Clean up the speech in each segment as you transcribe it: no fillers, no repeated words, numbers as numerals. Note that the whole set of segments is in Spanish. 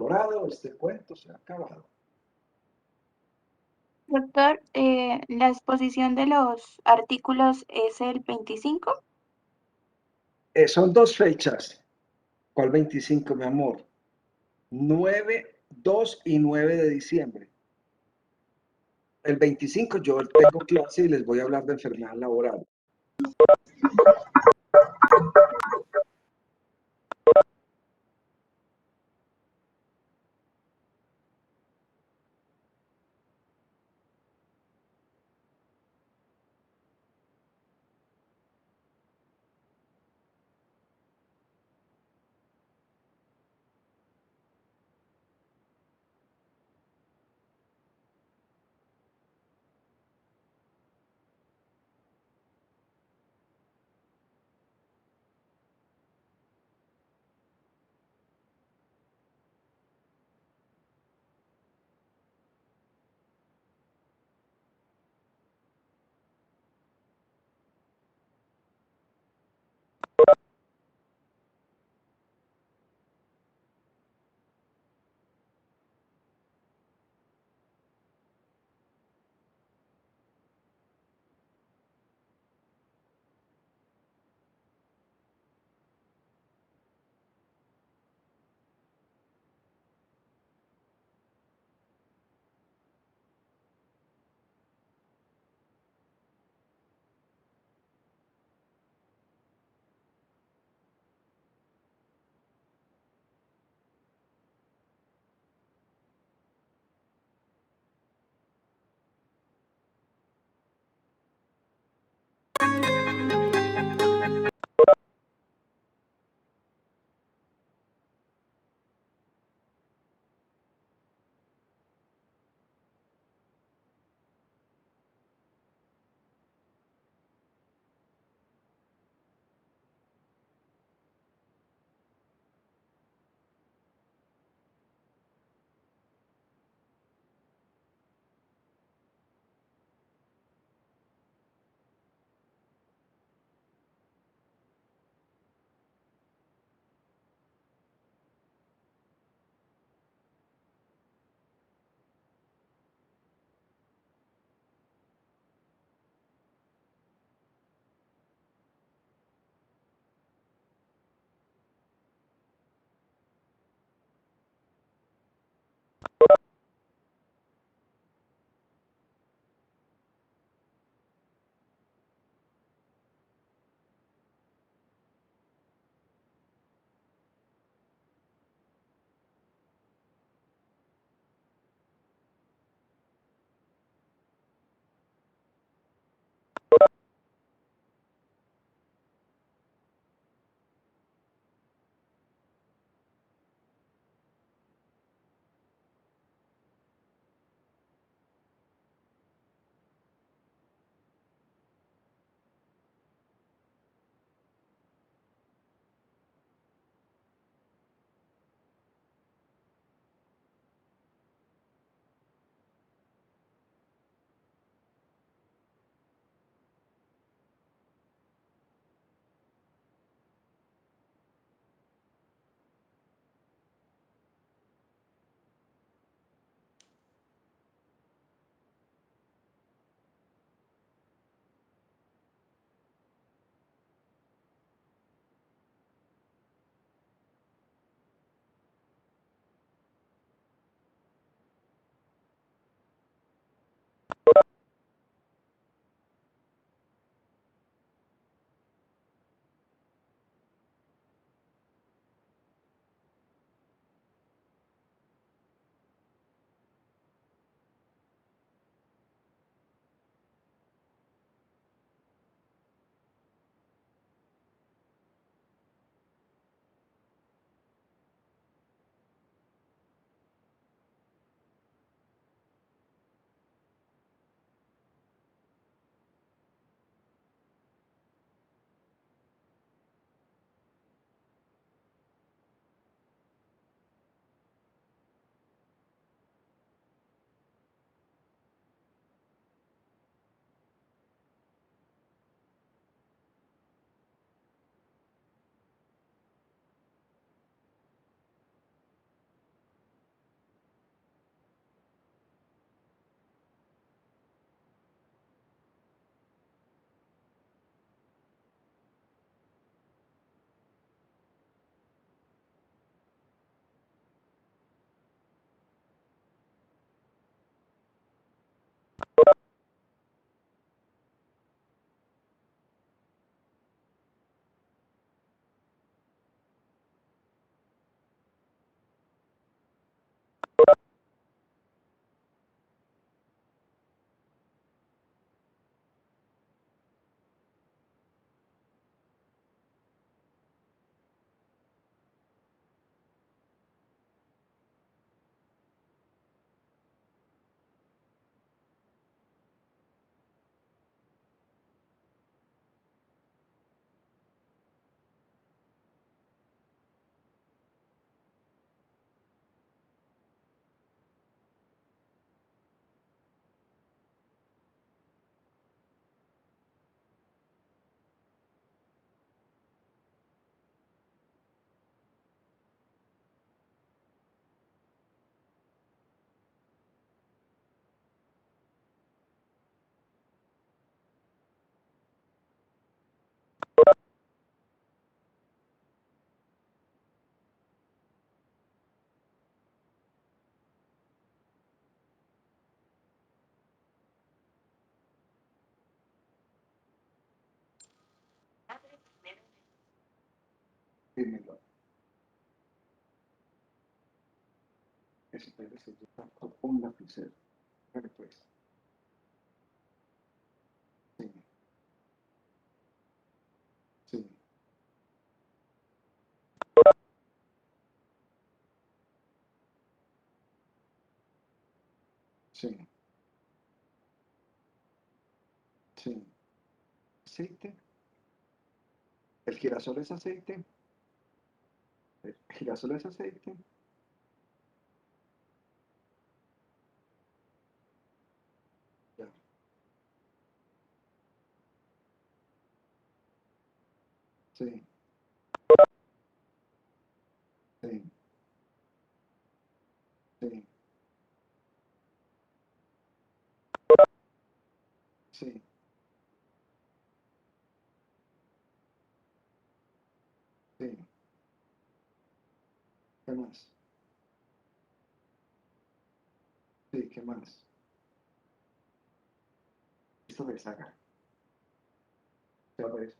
valorado, este cuento se ha acabado. Doctor, ¿la exposición de los artículos es el 25? Son dos fechas. ¿Cuál 25, mi amor? 9, 2 y 9 de diciembre. El 25 yo tengo clase y les voy a hablar de enfermedad laboral. Dímelo. Eso puede ser un lapicero. Vale, pues. Sí, sí, sí, sí. Aceite. El girasol es aceite. El girasol es aceite. Ya. Sí, sí, sí, sí, sí. ¿Qué más? Sí, ¿qué más? Esto me saca. Ya ves.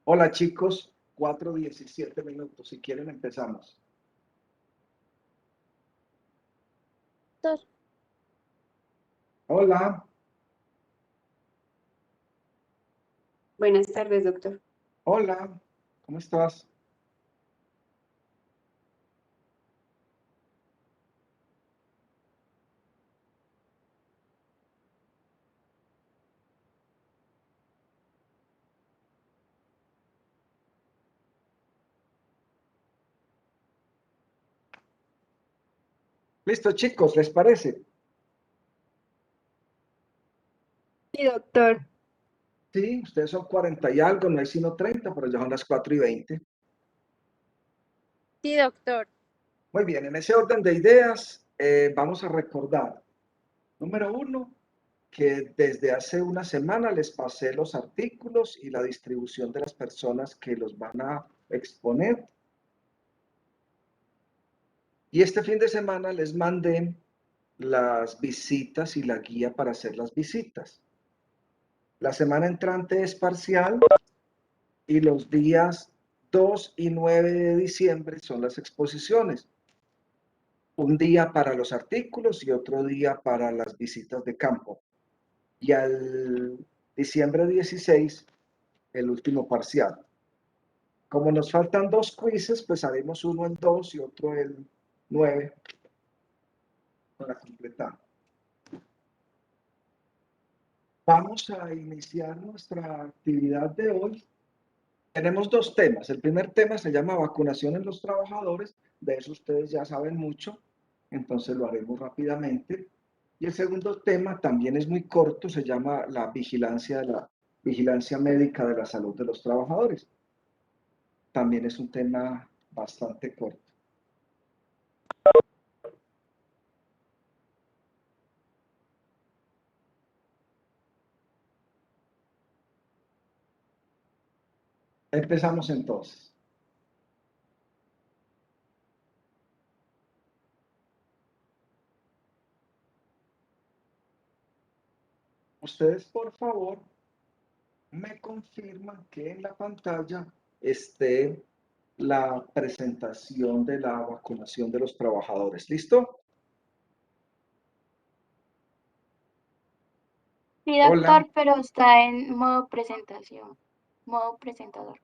Hola chicos, 4:17. Si quieren empezamos. Doctor, Hola, buenas tardes, doctor. hola, ¿cómo estás? Listo chicos, ¿les parece? Sí, doctor. Sí, ustedes son 40 y algo, no hay sino 30, pero ya son las 4:20. Sí, doctor. Muy bien, en ese orden de ideas vamos a recordar, número uno, que desde hace una semana les pasé los artículos y la distribución de las personas que los van a exponer. Y este fin de semana les mandé las visitas y la guía para hacer las visitas. La semana entrante es parcial y los días 2 y 9 de diciembre son las exposiciones. Un día para los artículos y otro día para las visitas de campo. Y al diciembre 16, el último parcial. Como nos faltan dos quizzes, pues haremos uno el 2 y otro el 9 para completar. Vamos a iniciar nuestra actividad de hoy. Tenemos dos temas. El primer tema se llama vacunación en los trabajadores. De eso ustedes ya saben mucho, entonces lo haremos rápidamente. Y el segundo tema también es muy corto, se llama la vigilancia médica de la salud de los trabajadores. También es un tema bastante corto. Empezamos entonces. Ustedes, por favor, me confirman que en la pantalla esté la presentación de la vacunación de los trabajadores. ¿Listo? Sí, Hola. doctor, pero está en modo presentación, modo presentador.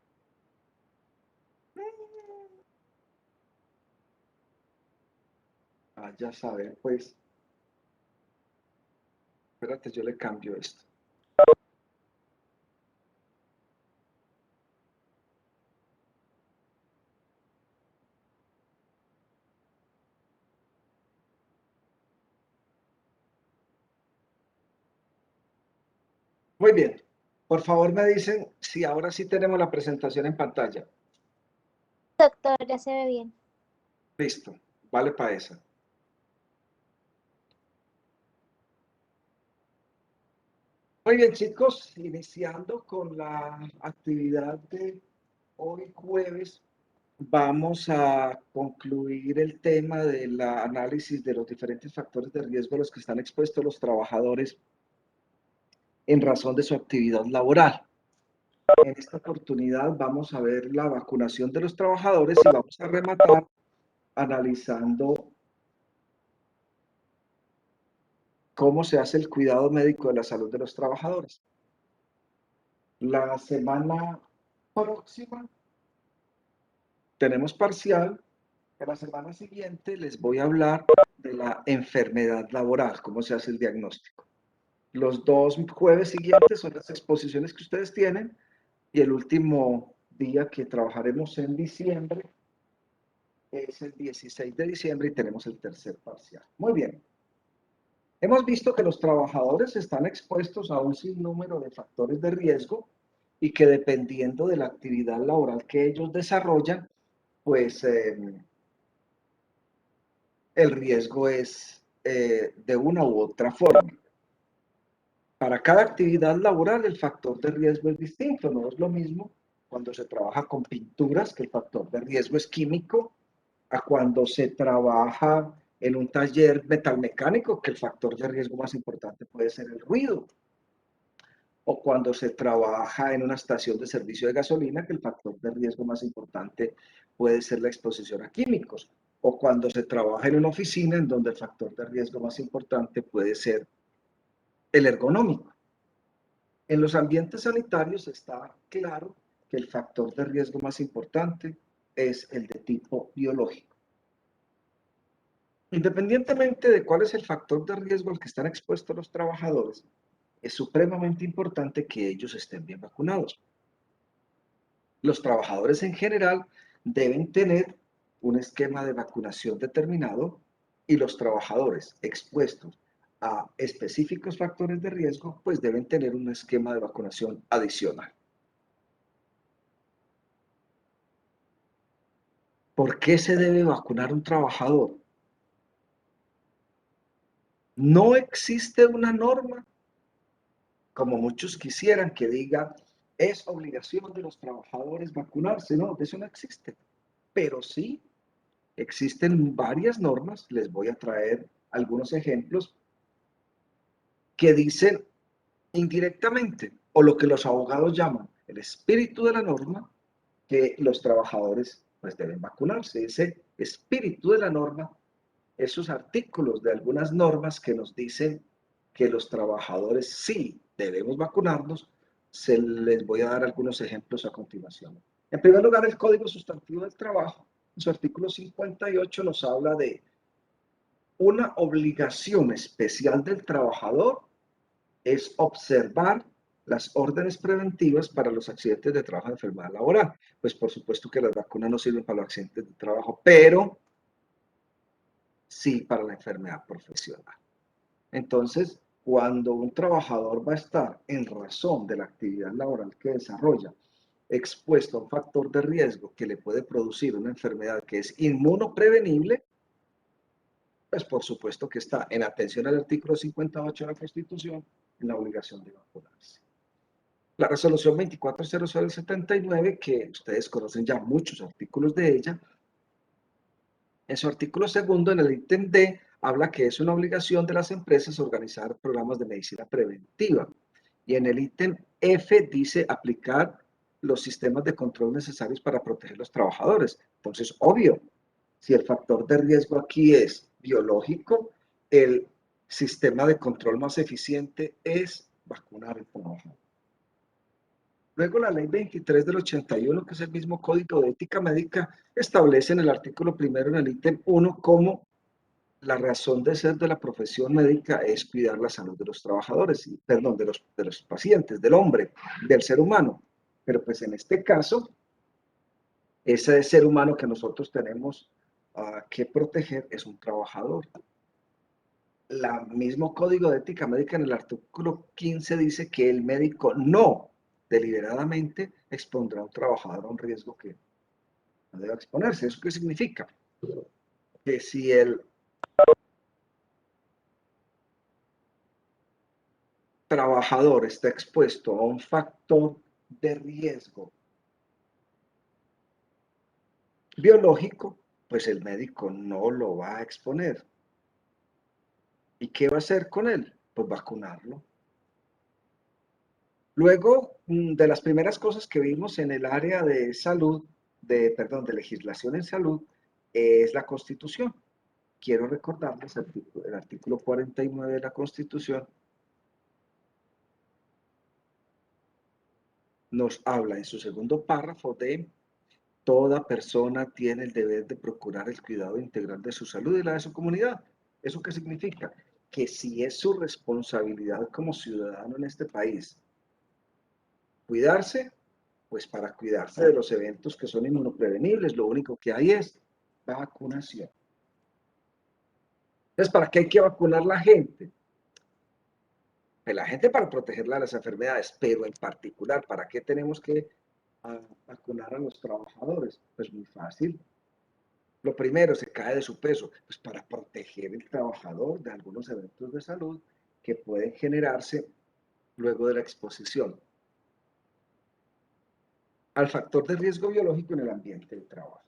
Ah, ya saben, pues. Espérate, yo le cambio esto. Muy bien. Por favor, me dicen si ahora sí tenemos la presentación en pantalla. Doctor, ya se ve bien. Listo. Vale para esa. Muy bien, chicos, iniciando con la actividad de hoy jueves, vamos a concluir el tema del análisis de los diferentes factores de riesgo a los que están expuestos los trabajadores en razón de su actividad laboral. En esta oportunidad vamos a ver la vacunación de los trabajadores y vamos a rematar analizando cómo se hace el cuidado médico de la salud de los trabajadores. La semana próxima tenemos parcial. En la semana siguiente les voy a hablar de la enfermedad laboral, cómo se hace el diagnóstico. Los 2 jueves siguientes son las exposiciones que ustedes tienen y el último día que trabajaremos en diciembre es el 16 de diciembre y tenemos el tercer parcial. Muy bien. Hemos visto que los trabajadores están expuestos a un sinnúmero de factores de riesgo y que dependiendo de la actividad laboral que ellos desarrollan, pues el riesgo es de una u otra forma. Para cada actividad laboral el factor de riesgo es distinto, no es lo mismo cuando se trabaja con pinturas, que el factor de riesgo es químico, a cuando se trabaja en un taller metalmecánico, que el factor de riesgo más importante puede ser el ruido, o cuando se trabaja en una estación de servicio de gasolina, que el factor de riesgo más importante puede ser la exposición a químicos, o cuando se trabaja en una oficina en donde el factor de riesgo más importante puede ser el ergonómico. En los ambientes sanitarios está claro que el factor de riesgo más importante es el de tipo biológico. Independientemente de cuál es el factor de riesgo al que están expuestos los trabajadores, es supremamente importante que ellos estén bien vacunados. Los trabajadores en general deben tener un esquema de vacunación determinado y los trabajadores expuestos a específicos factores de riesgo, pues deben tener un esquema de vacunación adicional. ¿Por qué se debe vacunar un trabajador? No existe una norma, como muchos quisieran, que diga, es obligación de los trabajadores vacunarse. No, eso no existe. Pero sí existen varias normas, les voy a traer algunos ejemplos, que dicen indirectamente, o lo que los abogados llaman el espíritu de la norma, que los trabajadores pues deben vacunarse. Ese espíritu de la norma, esos artículos de algunas normas que nos dicen que los trabajadores sí debemos vacunarnos, se les voy a dar algunos ejemplos a continuación. En primer lugar, el Código Sustantivo del Trabajo, en su artículo 58 nos habla de una obligación especial del trabajador es observar las órdenes preventivas para los accidentes de trabajo y enfermedad laboral. Pues por supuesto que las vacunas no sirven para los accidentes de trabajo, pero sí para la enfermedad profesional. Entonces, cuando un trabajador va a estar en razón de la actividad laboral que desarrolla, expuesto a un factor de riesgo que le puede producir una enfermedad que es inmunoprevenible, pues por supuesto que está en atención al artículo 58 de la Constitución en la obligación de vacunarse. La resolución 240079, que ustedes conocen ya muchos artículos de ella, en su artículo segundo, en el ítem D, habla que es una obligación de las empresas organizar programas de medicina preventiva. Y en el ítem F dice aplicar los sistemas de control necesarios para proteger a los trabajadores. Entonces, obvio, si el factor de riesgo aquí es biológico, el sistema de control más eficiente es vacunar al trabajador. Luego la ley 23 del 81, que es el mismo código de ética médica, establece en el artículo primero en el ítem 1 cómo la razón de ser de la profesión médica es cuidar la salud de los trabajadores, perdón, de los pacientes, del hombre, del ser humano. Pero pues en este caso, ese ser humano que nosotros tenemos que proteger es un trabajador. El mismo código de ética médica en el artículo 15 dice que el médico no deliberadamente expondrá a un trabajador a un riesgo que no debe exponerse. ¿Eso qué significa? Que si el trabajador está expuesto a un factor de riesgo biológico, pues el médico no lo va a exponer. ¿Y qué va a hacer con él? Pues vacunarlo. Luego, de las primeras cosas que vimos en el área de salud, de legislación en salud, es la Constitución. Quiero recordarles el artículo 49 de la Constitución nos habla en su segundo párrafo de toda persona tiene el deber de procurar el cuidado integral de su salud y la de su comunidad. ¿Eso qué significa? Que si es su responsabilidad como ciudadano en este país cuidarse, pues para cuidarse de los eventos que son inmunoprevenibles, lo único que hay es vacunación. Entonces, ¿para qué hay que vacunar la gente? Pues la gente para protegerla de las enfermedades, pero en particular, ¿para qué tenemos que vacunar a los trabajadores? Pues muy fácil. Lo primero, se cae de su peso, pues para proteger el trabajador de algunos eventos de salud que pueden generarse luego de la exposición al factor de riesgo biológico en el ambiente de trabajo.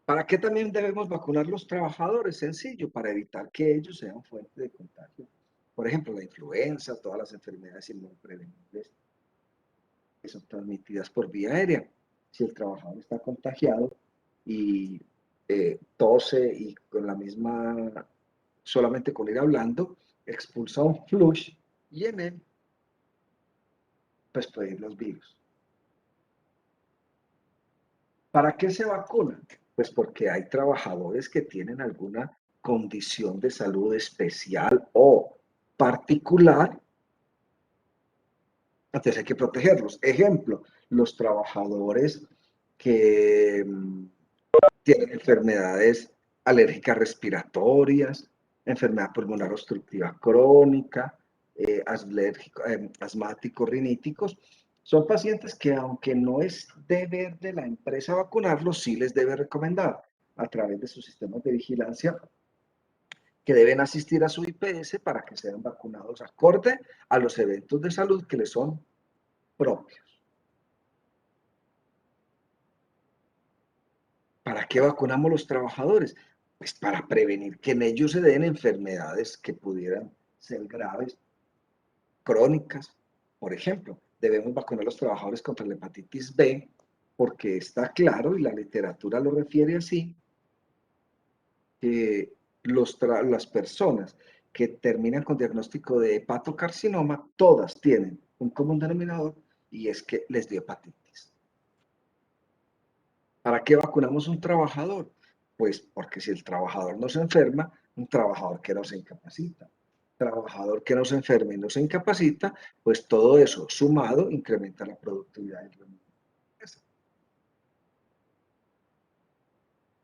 ¿Para qué también debemos vacunar los trabajadores? Sencillo, para evitar que ellos sean fuente de contagio. Por ejemplo, la influenza, todas las enfermedades inmunoprevenibles que son transmitidas por vía aérea. Si el trabajador está contagiado y tose y con la misma, solamente con ir hablando, expulsa un flush y en él, pues pueden ir los virus. ¿Para qué se vacunan? Pues porque hay trabajadores que tienen alguna condición de salud especial o particular, entonces hay que protegerlos. Ejemplo, los trabajadores que tienen enfermedades alérgicas respiratorias, enfermedad pulmonar obstructiva crónica, asmáticos, riníticos. Son pacientes que, aunque no es deber de la empresa vacunarlos, sí les debe recomendar a través de sus sistemas de vigilancia que deben asistir a su IPS para que sean vacunados acorde a los eventos de salud que les son propios. ¿Para qué vacunamos los trabajadores? Pues para prevenir que en ellos se den enfermedades que pudieran ser graves, crónicas. Por ejemplo, debemos vacunar a los trabajadores contra la hepatitis B, porque está claro, y la literatura lo refiere así, que las personas que terminan con diagnóstico de hepatocarcinoma, todas tienen un común denominador, y es que les dio hepatitis. ¿Para qué vacunamos un trabajador? Pues porque si el trabajador no se enferma, un trabajador que no se incapacita. Trabajador que no se enferma y no se incapacita, pues todo eso sumado incrementa la productividad del rendimiento.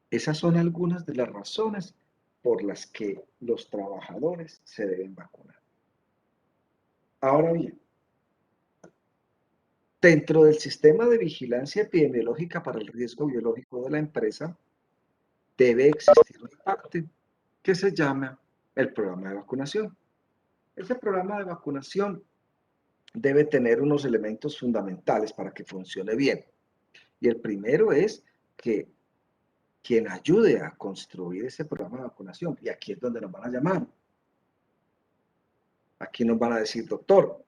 Esas son algunas de las razones por las que los trabajadores se deben vacunar. Ahora bien, dentro del sistema de vigilancia epidemiológica para el riesgo biológico de la empresa, debe existir una parte que se llama el programa de vacunación. Ese programa de vacunación debe tener unos elementos fundamentales para que funcione bien. Y el primero es que quien ayude a construir ese programa de vacunación. Y aquí es donde nos van a llamar. Aquí nos van a decir, doctor,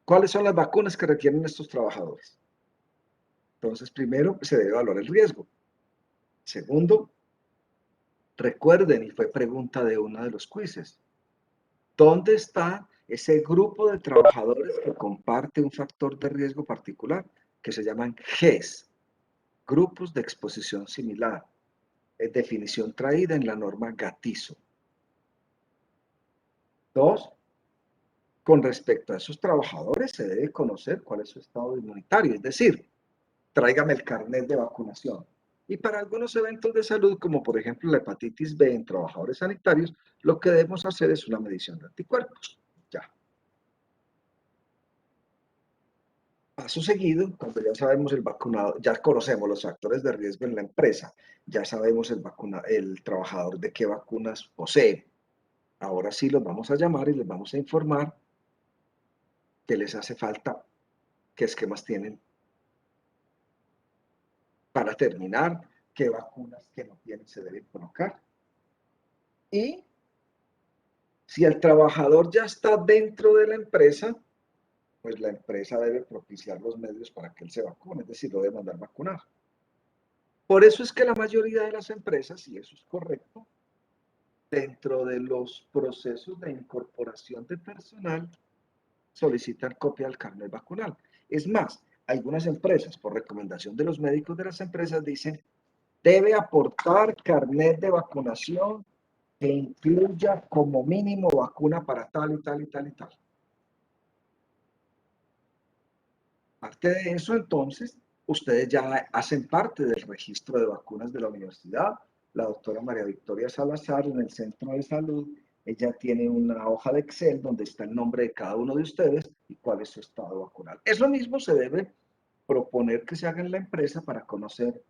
¿cuáles son las vacunas que requieren estos trabajadores? Entonces, primero, se debe evaluar el riesgo. Segundo, recuerden, y fue pregunta de uno de los quizzes, ¿dónde está ese grupo de trabajadores que comparte un factor de riesgo particular que se llaman GES, grupos de exposición similar? Es definición traída en la norma Gatizo. 2, con respecto a esos trabajadores se debe conocer cuál es su estado inmunitario, es decir, tráigame el carnet de vacunación. Y para algunos eventos de salud, como por ejemplo la hepatitis B en trabajadores sanitarios, lo que debemos hacer es una medición de anticuerpos. Ya. Paso seguido, cuando ya sabemos el vacunado, ya conocemos los factores de riesgo en la empresa, ya sabemos el trabajador de qué vacunas posee. Ahora sí los vamos a llamar y les vamos a informar qué les hace falta, qué esquemas tienen para terminar, qué vacunas que no tienen se deben colocar. Y si el trabajador ya está dentro de la empresa, pues la empresa debe propiciar los medios para que él se vacune, es decir, lo debe mandar vacunar. Por eso es que la mayoría de las empresas, y eso es correcto, dentro de los procesos de incorporación de personal, solicitan copia del carnet vacunal. Es más, algunas empresas, por recomendación de los médicos de las empresas, dicen, debe aportar carnet de vacunación que incluya como mínimo vacuna para tal y tal y tal y tal. Aparte de eso, entonces, ustedes ya hacen parte del registro de vacunas de la universidad. La doctora María Victoria Salazar en el centro de salud, ella tiene una hoja de Excel donde está el nombre de cada uno de ustedes y cuál es su estado vacunal. Eso mismo se debe proponer que se haga en la empresa para conocer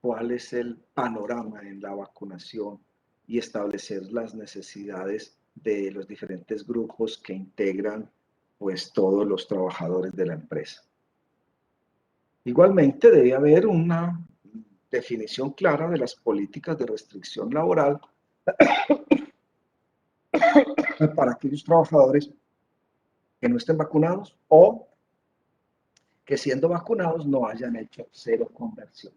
cuál es el panorama en la vacunación y establecer las necesidades de los diferentes grupos que integran pues todos los trabajadores de la empresa. Igualmente debe haber una definición clara de las políticas de restricción laboral para aquellos trabajadores que no estén vacunados o que siendo vacunados no hayan hecho cero conversión.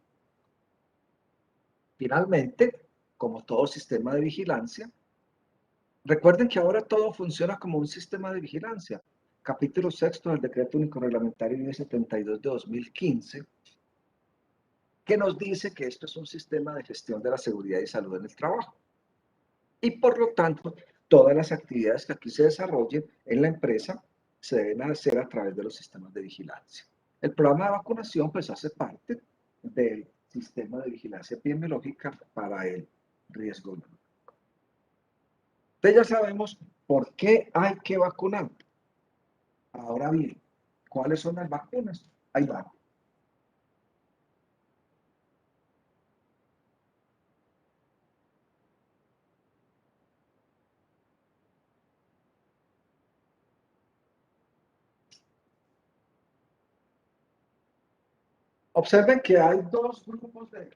Finalmente, como todo sistema de vigilancia, recuerden que ahora todo funciona como un sistema de vigilancia. Capítulo 6 del Decreto Único Reglamentario 1072 de 2015, que nos dice que esto es un sistema de gestión de la seguridad y salud en el trabajo. Y por lo tanto, todas las actividades que aquí se desarrollen en la empresa se deben hacer a través de los sistemas de vigilancia. El programa de vacunación pues hace parte del sistema de vigilancia epidemiológica para el riesgo biológico. Entonces ya sabemos por qué hay que vacunar. Ahora bien, ¿cuáles son las vacunas? Ahí va. Observen que hay dos grupos de...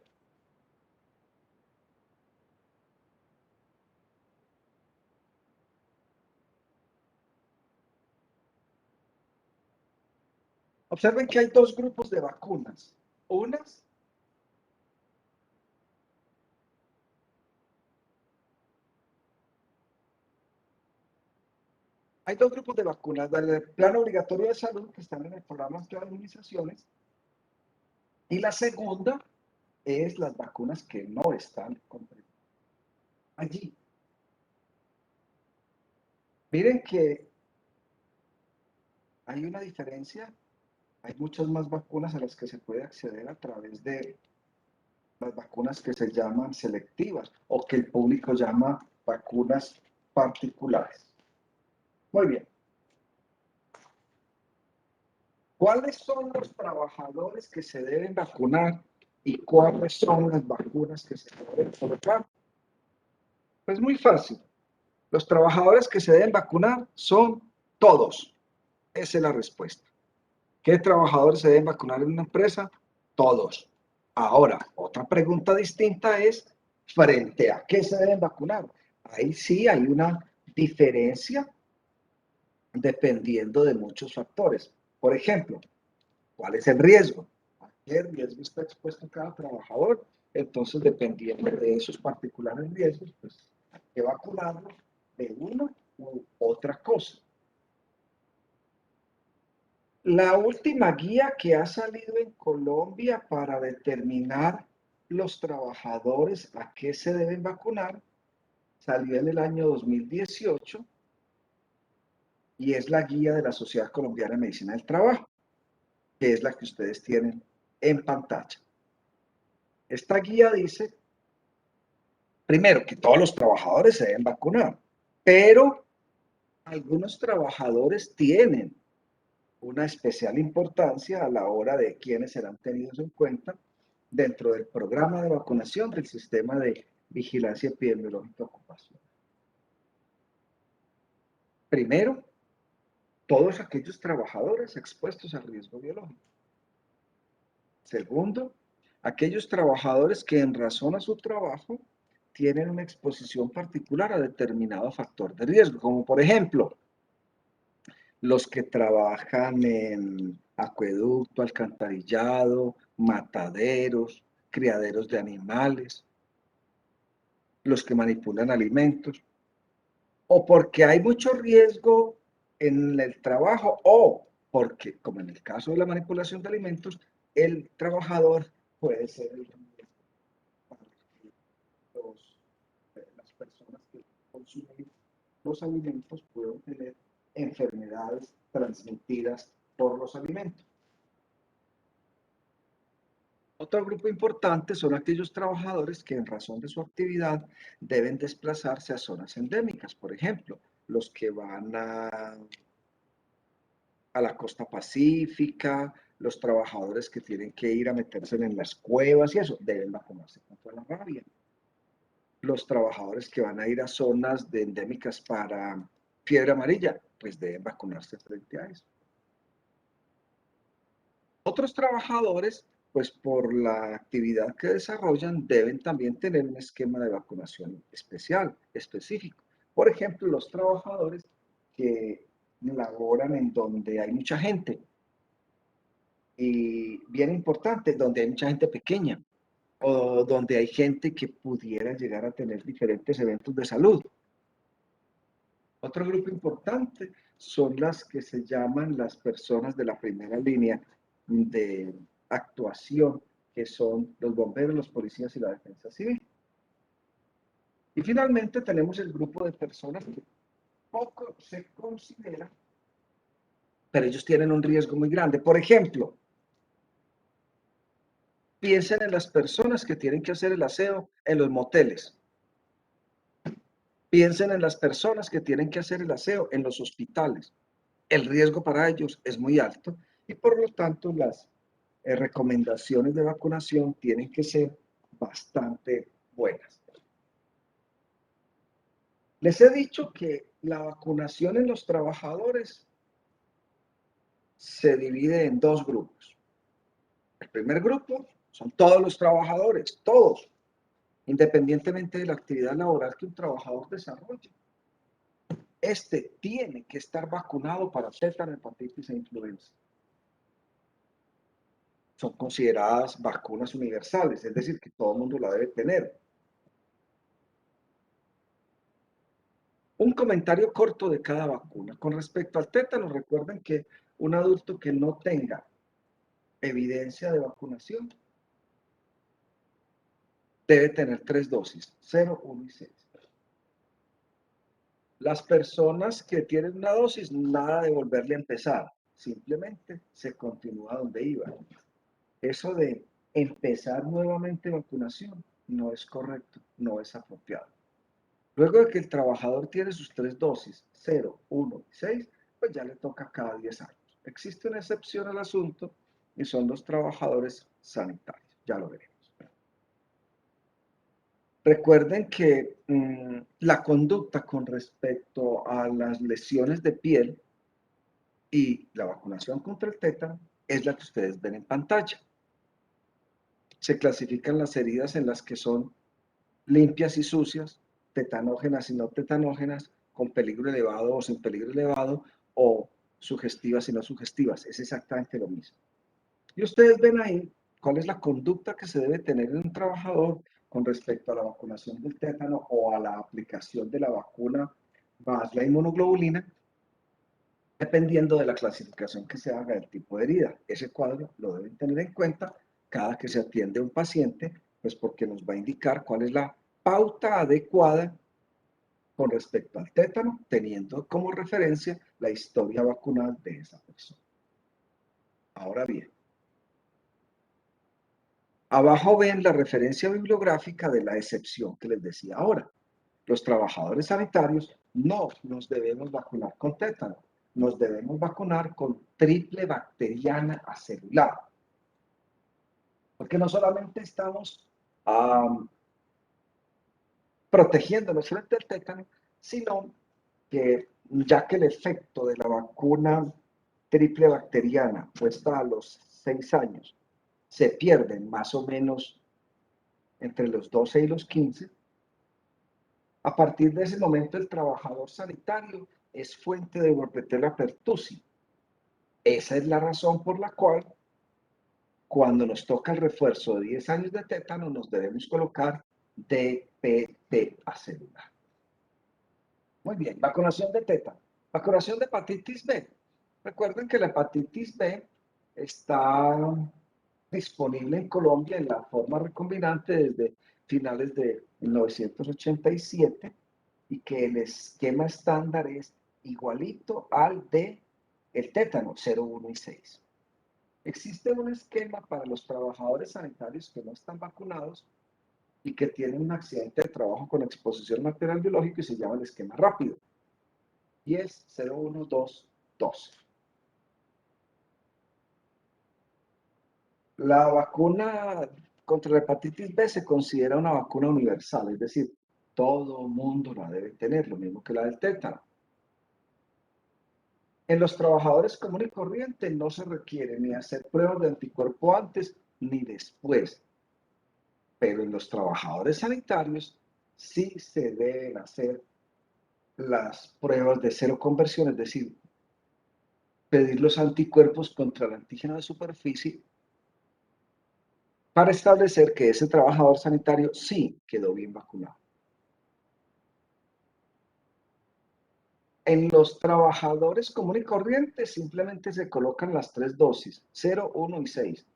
Observen que hay dos grupos de vacunas. Unas hay dos grupos de vacunas, del plan obligatorio de salud que están en el programa de inmunizaciones y la segunda es las vacunas que no están allí. Miren que hay una diferencia, hay muchas más vacunas a las que se puede acceder a través de las vacunas que se llaman selectivas o que el público llama vacunas particulares. Muy bien. ¿Cuáles son los trabajadores que se deben vacunar y cuáles son las vacunas que se deben colocar? Pues muy fácil. Los trabajadores que se deben vacunar son todos. Esa es la respuesta. ¿Qué trabajadores se deben vacunar en una empresa? Todos. Ahora, otra pregunta distinta es, ¿frente a qué se deben vacunar? Ahí sí hay una diferencia dependiendo de muchos factores. Por ejemplo, ¿cuál es el riesgo? ¿A qué riesgo está expuesto cada trabajador? Entonces, dependiendo de esos particulares riesgos, pues hay que vacunarlo de una u otra cosa. La última guía que ha salido en Colombia para determinar los trabajadores a qué se deben vacunar salió en el año 2018 y es la guía de la Sociedad Colombiana de Medicina del Trabajo, que es la que ustedes tienen en pantalla. Esta guía dice, primero, que todos los trabajadores se deben vacunar, pero algunos trabajadores tienen una especial importancia a la hora de quienes serán tenidos en cuenta dentro del programa de vacunación del sistema de vigilancia epidemiológica ocupacional. Primero, todos aquellos trabajadores expuestos al riesgo biológico. Segundo, aquellos trabajadores que en razón a su trabajo tienen una exposición particular a determinado factor de riesgo, como por ejemplo, los que trabajan en acueducto, alcantarillado, mataderos, criaderos de animales, los que manipulan alimentos, o porque hay mucho riesgo en el trabajo, o porque, como en el caso de la manipulación de alimentos, el trabajador puede ser el riesgo para las personas que consumen los alimentos pueden tener enfermedades transmitidas por los alimentos. Otro grupo importante son aquellos trabajadores que en razón de su actividad deben desplazarse a zonas endémicas, por ejemplo, los que van a la costa pacífica, los trabajadores que tienen que ir a meterse en las cuevas y eso, deben vacunarse contra la rabia. Los trabajadores que van a ir a zonas endémicas para fiebre amarilla, pues deben vacunarse frente a eso. Otros trabajadores, pues por la actividad que desarrollan, deben también tener un esquema de vacunación especial, específico. Por ejemplo, los trabajadores que laboran en donde hay mucha gente, y bien importante, donde hay mucha gente pequeña, o donde hay gente que pudiera llegar a tener diferentes eventos de salud. Otro grupo importante son las que se llaman las personas de la primera línea de actuación, que son los bomberos, los policías y la defensa civil. Y finalmente tenemos el grupo de personas que poco se considera, pero ellos tienen un riesgo muy grande. Por ejemplo, piensen en las personas que tienen que hacer el aseo en los moteles. Piensen en las personas que tienen que hacer el aseo en los hospitales. El riesgo para ellos es muy alto y por lo tanto las recomendaciones de vacunación tienen que ser bastante buenas. Les he dicho que la vacunación en los trabajadores se divide en dos grupos. El primer grupo son todos los trabajadores, todos, independientemente de la actividad laboral que un trabajador desarrolle. Este tiene que estar vacunado para tétano, hepatitis e influenza. Son consideradas vacunas universales, es decir, que todo el mundo la debe tener. Un comentario corto de cada vacuna. Con respecto al tétano, recuerden que un adulto que no tenga evidencia de vacunación debe tener 3 dosis, 0, 1 y 6. Las personas que tienen una dosis, nada de volverle a empezar, simplemente se continúa donde iba. Eso de empezar nuevamente vacunación no es correcto, no es apropiado. Luego de que el trabajador tiene sus 3 dosis, 0, 1 y 6, pues ya le toca cada 10 años. Existe una excepción al asunto y son los trabajadores sanitarios, ya lo veremos. Recuerden que la conducta con respecto a las lesiones de piel y la vacunación contra el tétano es la que ustedes ven en pantalla. se clasifican las heridas en las que son limpias y sucias, tetanógenas y no tetanógenas, con peligro elevado o sin peligro elevado, o sugestivas y no sugestivas. Es exactamente lo mismo. Y ustedes ven ahí cuál es la conducta que se debe tener en un trabajador con respecto a la vacunación del tétano o a la aplicación de la vacuna más la inmunoglobulina, dependiendo de la clasificación que se haga del tipo de herida. Ese cuadro lo deben tener en cuenta cada que se atiende a un paciente, pues porque nos va a indicar cuál es la pauta adecuada con respecto al tétano, teniendo como referencia la historia vacunal de esa persona. Ahora bien, abajo ven la referencia bibliográfica de la excepción que les decía ahora. Los trabajadores sanitarios no nos debemos vacunar con tétano, nos debemos vacunar con triple bacteriana acelular. Porque no solamente estamos protegiéndonos frente al tétano, sino que ya que el efecto de la vacuna triple bacteriana puesta a los 6 años se pierde más o menos entre los 12 y los 15, a partir de ese momento el trabajador sanitario es fuente de Bordetella pertussis. Esa es la razón por la cual cuando nos toca el refuerzo de 10 años de tétano nos debemos colocar DPT acelular. Muy bien, vacunación de tétano. Vacunación de hepatitis B. Recuerden que la hepatitis B está disponible en Colombia en la forma recombinante desde finales de 1987 y que el esquema estándar es igualito al de el tétano 0, 1 y 6. Existe un esquema para los trabajadores sanitarios que no están vacunados y que tienen un accidente de trabajo con exposición a material biológico y se llama el esquema rápido. Y es 0, 1, 2, 2. La vacuna contra la hepatitis B se considera una vacuna universal, es decir, todo mundo la debe tener, lo mismo que la del tétano. En los trabajadores común y corriente no se requiere ni hacer pruebas de anticuerpo antes ni después, pero en los trabajadores sanitarios sí se deben hacer las pruebas de seroconversión, es decir, pedir los anticuerpos contra el antígeno de superficie para establecer que ese trabajador sanitario sí quedó bien vacunado. En los trabajadores común y corriente simplemente se colocan las 3 dosis, 0, 1 y 6.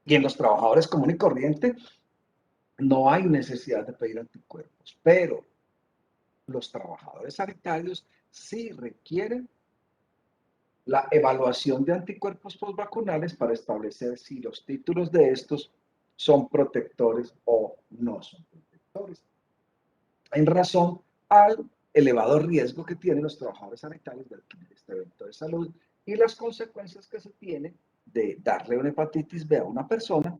Y en los trabajadores común y corriente no hay necesidad de pedir anticuerpos, pero los trabajadores sanitarios sí requieren la evaluación de anticuerpos postvacunales para establecer si los títulos de estos son protectores o no son protectores, en razón al elevado riesgo que tienen los trabajadores sanitarios de adquirir este evento de salud y las consecuencias que se tienen de darle una hepatitis B a una persona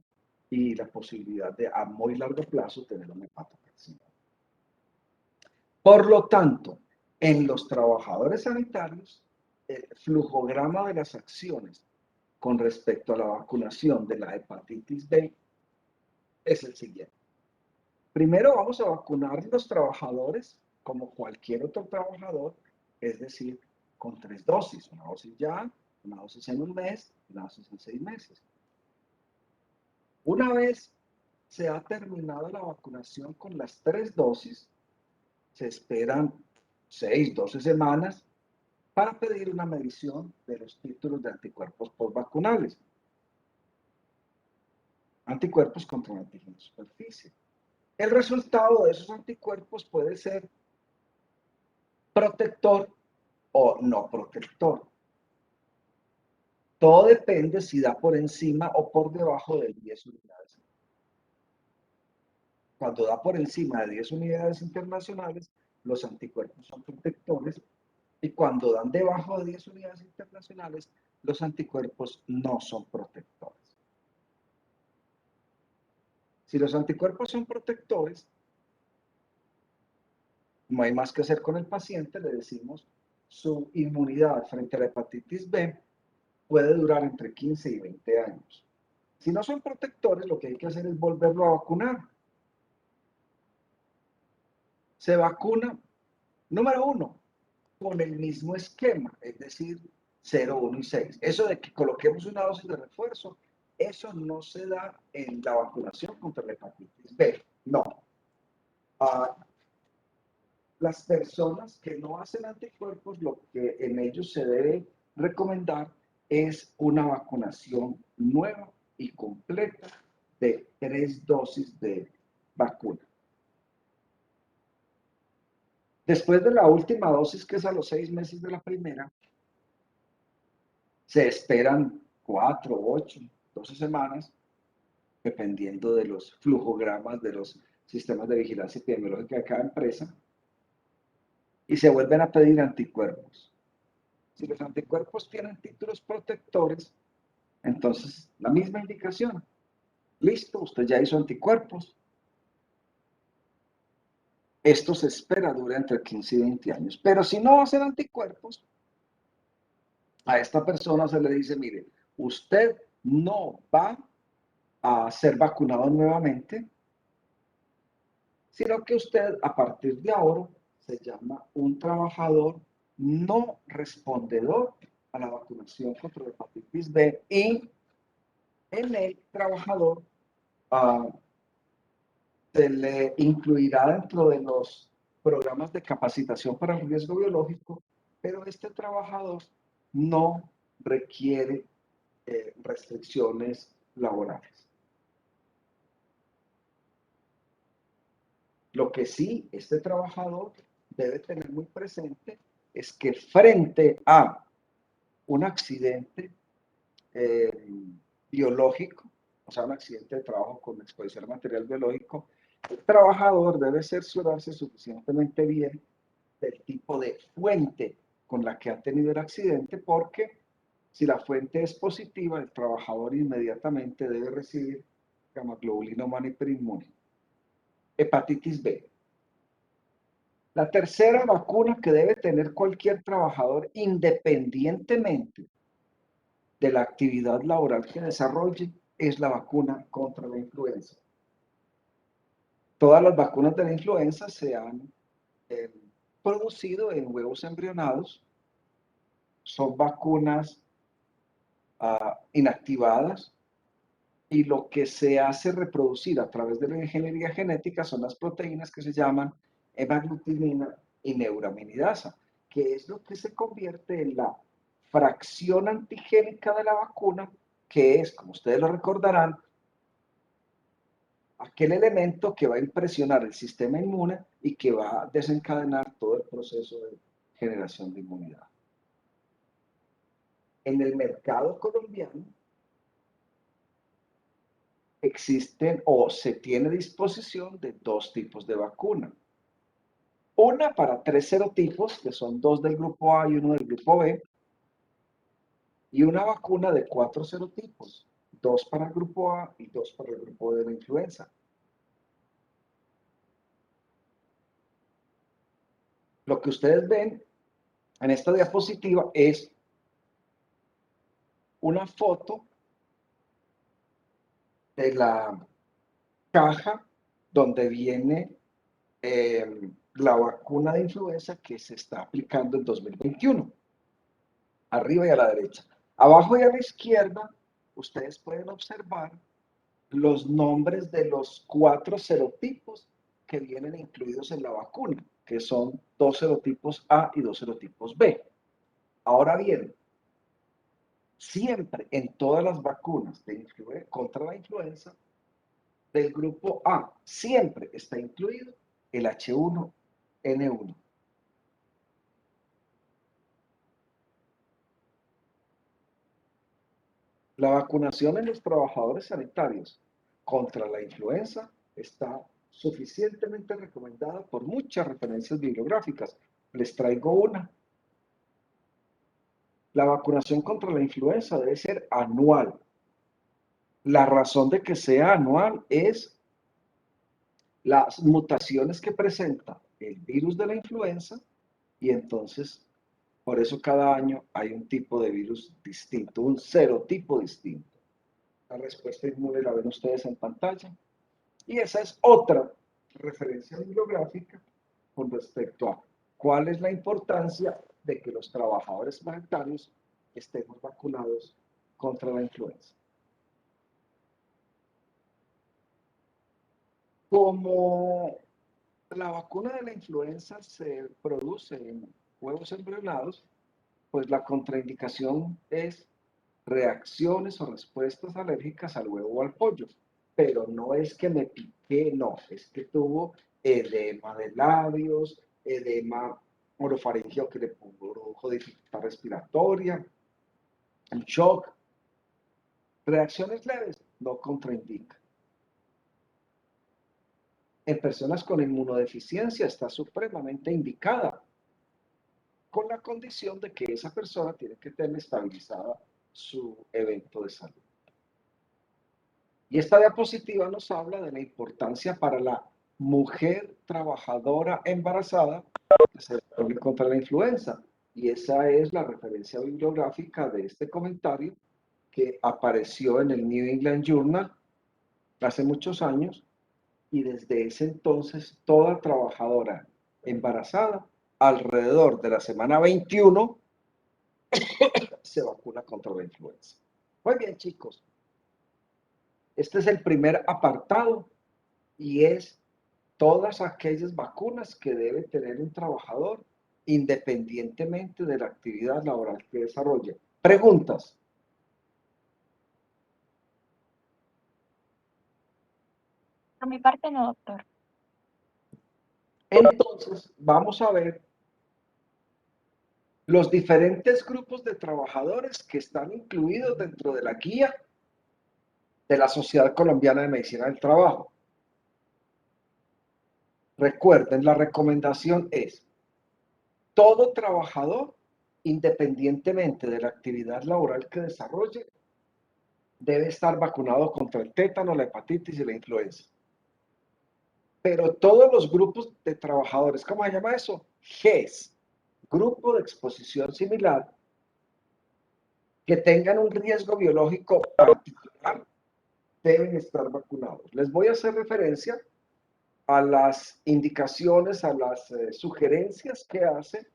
y la posibilidad de a muy largo plazo tener una hepatocarcinoma. Por lo tanto, en los trabajadores sanitarios, el flujograma de las acciones con respecto a la vacunación de la hepatitis B es el siguiente. Primero vamos a vacunar los trabajadores como cualquier otro trabajador, es decir, con 3 dosis, una dosis ya, una dosis en un mes, una dosis en 6 meses. Una vez se ha terminado la vacunación con las 3 dosis, se esperan 6, 12 semanas para pedir una medición de los títulos de anticuerpos postvacunales. Anticuerpos contra un antígeno de superficie. El resultado de esos anticuerpos puede ser protector o no protector. Todo depende si da por encima o por debajo de 10 unidades. Cuando da por encima de 10 unidades internacionales, los anticuerpos son protectores, y cuando dan debajo de 10 unidades internacionales, los anticuerpos no son protectores. Si los anticuerpos son protectores, no hay más que hacer con el paciente, le decimos su inmunidad frente a la hepatitis B puede durar entre 15 y 20 años. Si no son protectores, lo que hay que hacer es volverlo a vacunar. Se vacuna, número 1, con el mismo esquema, es decir, 0, 1 y 6. Eso de que coloquemos una dosis de refuerzo, eso no se da en la vacunación contra la hepatitis B, no. Las personas que no hacen anticuerpos, lo que en ellos se debe recomendar es una vacunación nueva y completa de 3 dosis de vacuna. Después de la última dosis, que es a los 6 meses de la primera, se esperan 4, 8, 12 semanas, dependiendo de los flujogramas de los sistemas de vigilancia epidemiológica de cada empresa, y se vuelven a pedir anticuerpos. Si los anticuerpos tienen títulos protectores, entonces la misma indicación. Listo, usted ya hizo anticuerpos. Esto se espera dure entre 15 y 20 años. Pero si no hacen anticuerpos, a esta persona se le dice, mire, usted no va a ser vacunado nuevamente, sino que usted a partir de ahora se llama un trabajador no respondedor a la vacunación contra la hepatitis B, y en el trabajador se le incluirá dentro de los programas de capacitación para el riesgo biológico, pero este trabajador no requiere restricciones laborales. Lo que sí este trabajador debe tener muy presente es que frente a un accidente biológico, o sea, un accidente de trabajo con exposición a material biológico, el trabajador debe cerciorarse suficientemente bien del tipo de fuente con la que ha tenido el accidente, porque si la fuente es positiva, el trabajador inmediatamente debe recibir gamma-globulina humana hiperinmune. Hepatitis B. La tercera vacuna que debe tener cualquier trabajador, independientemente de la actividad laboral que desarrolle, es la vacuna contra la influenza. Todas las vacunas de la influenza se han producido en huevos embrionados. Son vacunas inactivadas, y lo que se hace reproducir a través de la ingeniería genética son las proteínas que se llaman hemaglutinina y neuraminidasa, que es lo que se convierte en la fracción antigénica de la vacuna, que es, como ustedes lo recordarán, aquel elemento que va a impresionar el sistema inmune y que va a desencadenar todo el proceso de generación de inmunidad. En el mercado colombiano existen o se tiene disposición de 2 tipos de vacuna. Una para 3 serotipos, que son 2 del grupo A y 1 del grupo B, y una vacuna de 4 serotipos, 2 para el grupo A y 2 para el grupo B de la influenza. Lo que ustedes ven en esta diapositiva es una foto de la caja donde viene la vacuna de influenza que se está aplicando en 2021. Arriba y a la derecha. Abajo y a la izquierda, ustedes pueden observar los nombres de los 4 serotipos que vienen incluidos en la vacuna, que son 2 serotipos A y 2 serotipos B. Ahora bien, siempre en todas las vacunas contra la influenza del grupo A, siempre está incluido el H1N1. La vacunación en los trabajadores sanitarios contra la influenza está suficientemente recomendada por muchas referencias bibliográficas. Les traigo una. La vacunación contra la influenza debe ser anual. La razón de que sea anual es las mutaciones que presenta el virus de la influenza, y entonces Por eso cada año hay un tipo de virus distinto, un serotipo distinto. La respuesta inmune la ven ustedes en pantalla. Y esa es otra referencia bibliográfica con respecto a cuál es la importancia de que los trabajadores sanitarios estemos vacunados contra la influenza. Como la vacuna de la influenza se produce en huevos embrionados, pues la contraindicación es reacciones o respuestas alérgicas al huevo o al pollo. Pero no es que me piqué, no, es que tuvo edema de labios, edema orofaringeo que le produjo dificultad respiratoria, un shock. Reacciones leves no contraindica. En personas con inmunodeficiencia está supremamente indicada, con la condición de que esa persona tiene que tener estabilizada su evento de salud. Y esta diapositiva nos habla de la importancia para la mujer trabajadora embarazada que se vacune contra la influenza. Y esa es la referencia bibliográfica de este comentario que apareció en el New England Journal hace muchos años, y desde ese entonces toda trabajadora embarazada alrededor de la semana 21 se vacuna contra la influenza. Muy bien, chicos. Este es el primer apartado y es todas aquellas vacunas que debe tener un trabajador independientemente de la actividad laboral que desarrolle. Preguntas. Por mi parte no, doctor. Entonces, vamos a ver los diferentes grupos de trabajadores que están incluidos dentro de la guía de la Sociedad Colombiana de Medicina del Trabajo. Recuerden, la recomendación es todo trabajador, independientemente de la actividad laboral que desarrolle, debe estar vacunado contra el tétano, la hepatitis y la influenza. Pero todos los grupos de trabajadores, ¿cómo se llama eso? GES, grupo de exposición similar, que tengan un riesgo biológico particular, deben estar vacunados. Les voy a hacer referencia a las indicaciones, a las sugerencias que hace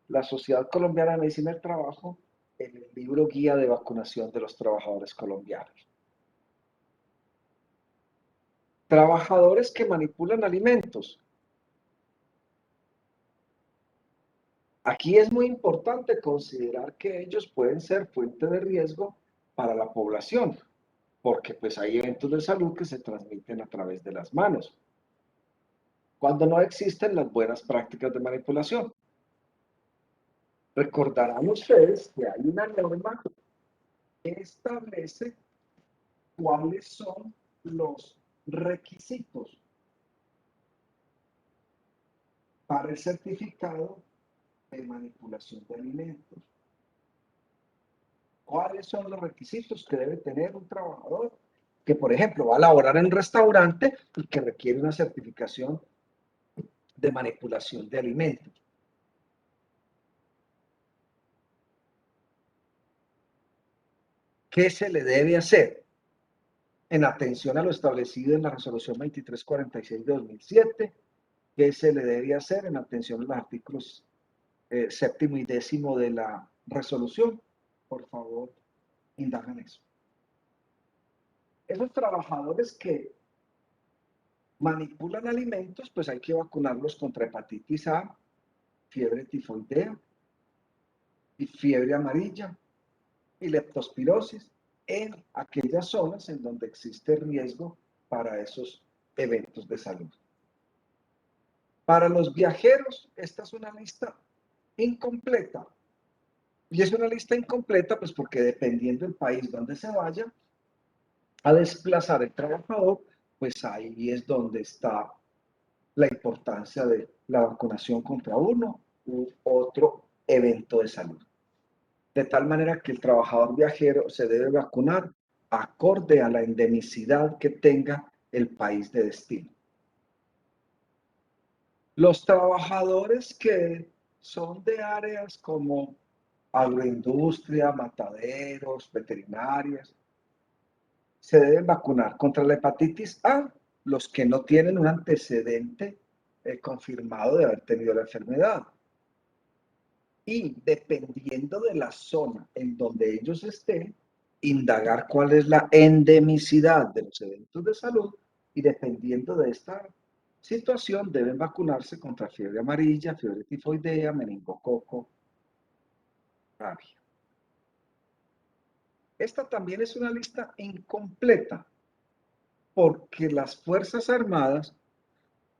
la Sociedad Colombiana de Medicina del Trabajo en el libro Guía de Vacunación de los Trabajadores Colombianos. Trabajadores que manipulan alimentos. Aquí es muy importante considerar que ellos pueden ser fuente de riesgo para la población, porque pues hay eventos de salud que se transmiten a través de las manos, cuando no existen las buenas prácticas de manipulación. Recordarán ustedes que hay una norma que establece cuáles son los requisitos para el certificado de manipulación de alimentos. ¿Cuáles son los requisitos que debe tener un trabajador que, por ejemplo, va a laborar en un restaurante y que requiere una certificación de manipulación de alimentos? ¿Qué se le debe hacer en atención a lo establecido en la resolución 2346 de 2007? ¿Qué se le debe hacer en atención a los artículos 7º y 10º de la resolución? Por favor, indagan eso. Esos trabajadores que manipulan alimentos, pues hay que vacunarlos contra hepatitis A, fiebre tifoidea, y fiebre amarilla y leptospirosis en aquellas zonas en donde existe riesgo para esos eventos de salud. Para los viajeros, esta es una lista incompleta. Y es una lista incompleta, pues porque dependiendo del país donde se vaya a desplazar el trabajador, pues ahí es donde está la importancia de la vacunación contra uno u otro evento de salud. De tal manera que el trabajador viajero se debe vacunar acorde a la endemicidad que tenga el país de destino. Los trabajadores que son de áreas como agroindustria, mataderos, veterinarias, se deben vacunar contra la hepatitis A los que no tienen un antecedente confirmado de haber tenido la enfermedad. Y dependiendo de la zona en donde ellos estén, indagar cuál es la endemicidad de los eventos de salud y dependiendo de esta situación deben vacunarse contra fiebre amarilla, fiebre tifoidea, meningococo, rabia. Esta también es una lista incompleta porque las Fuerzas Armadas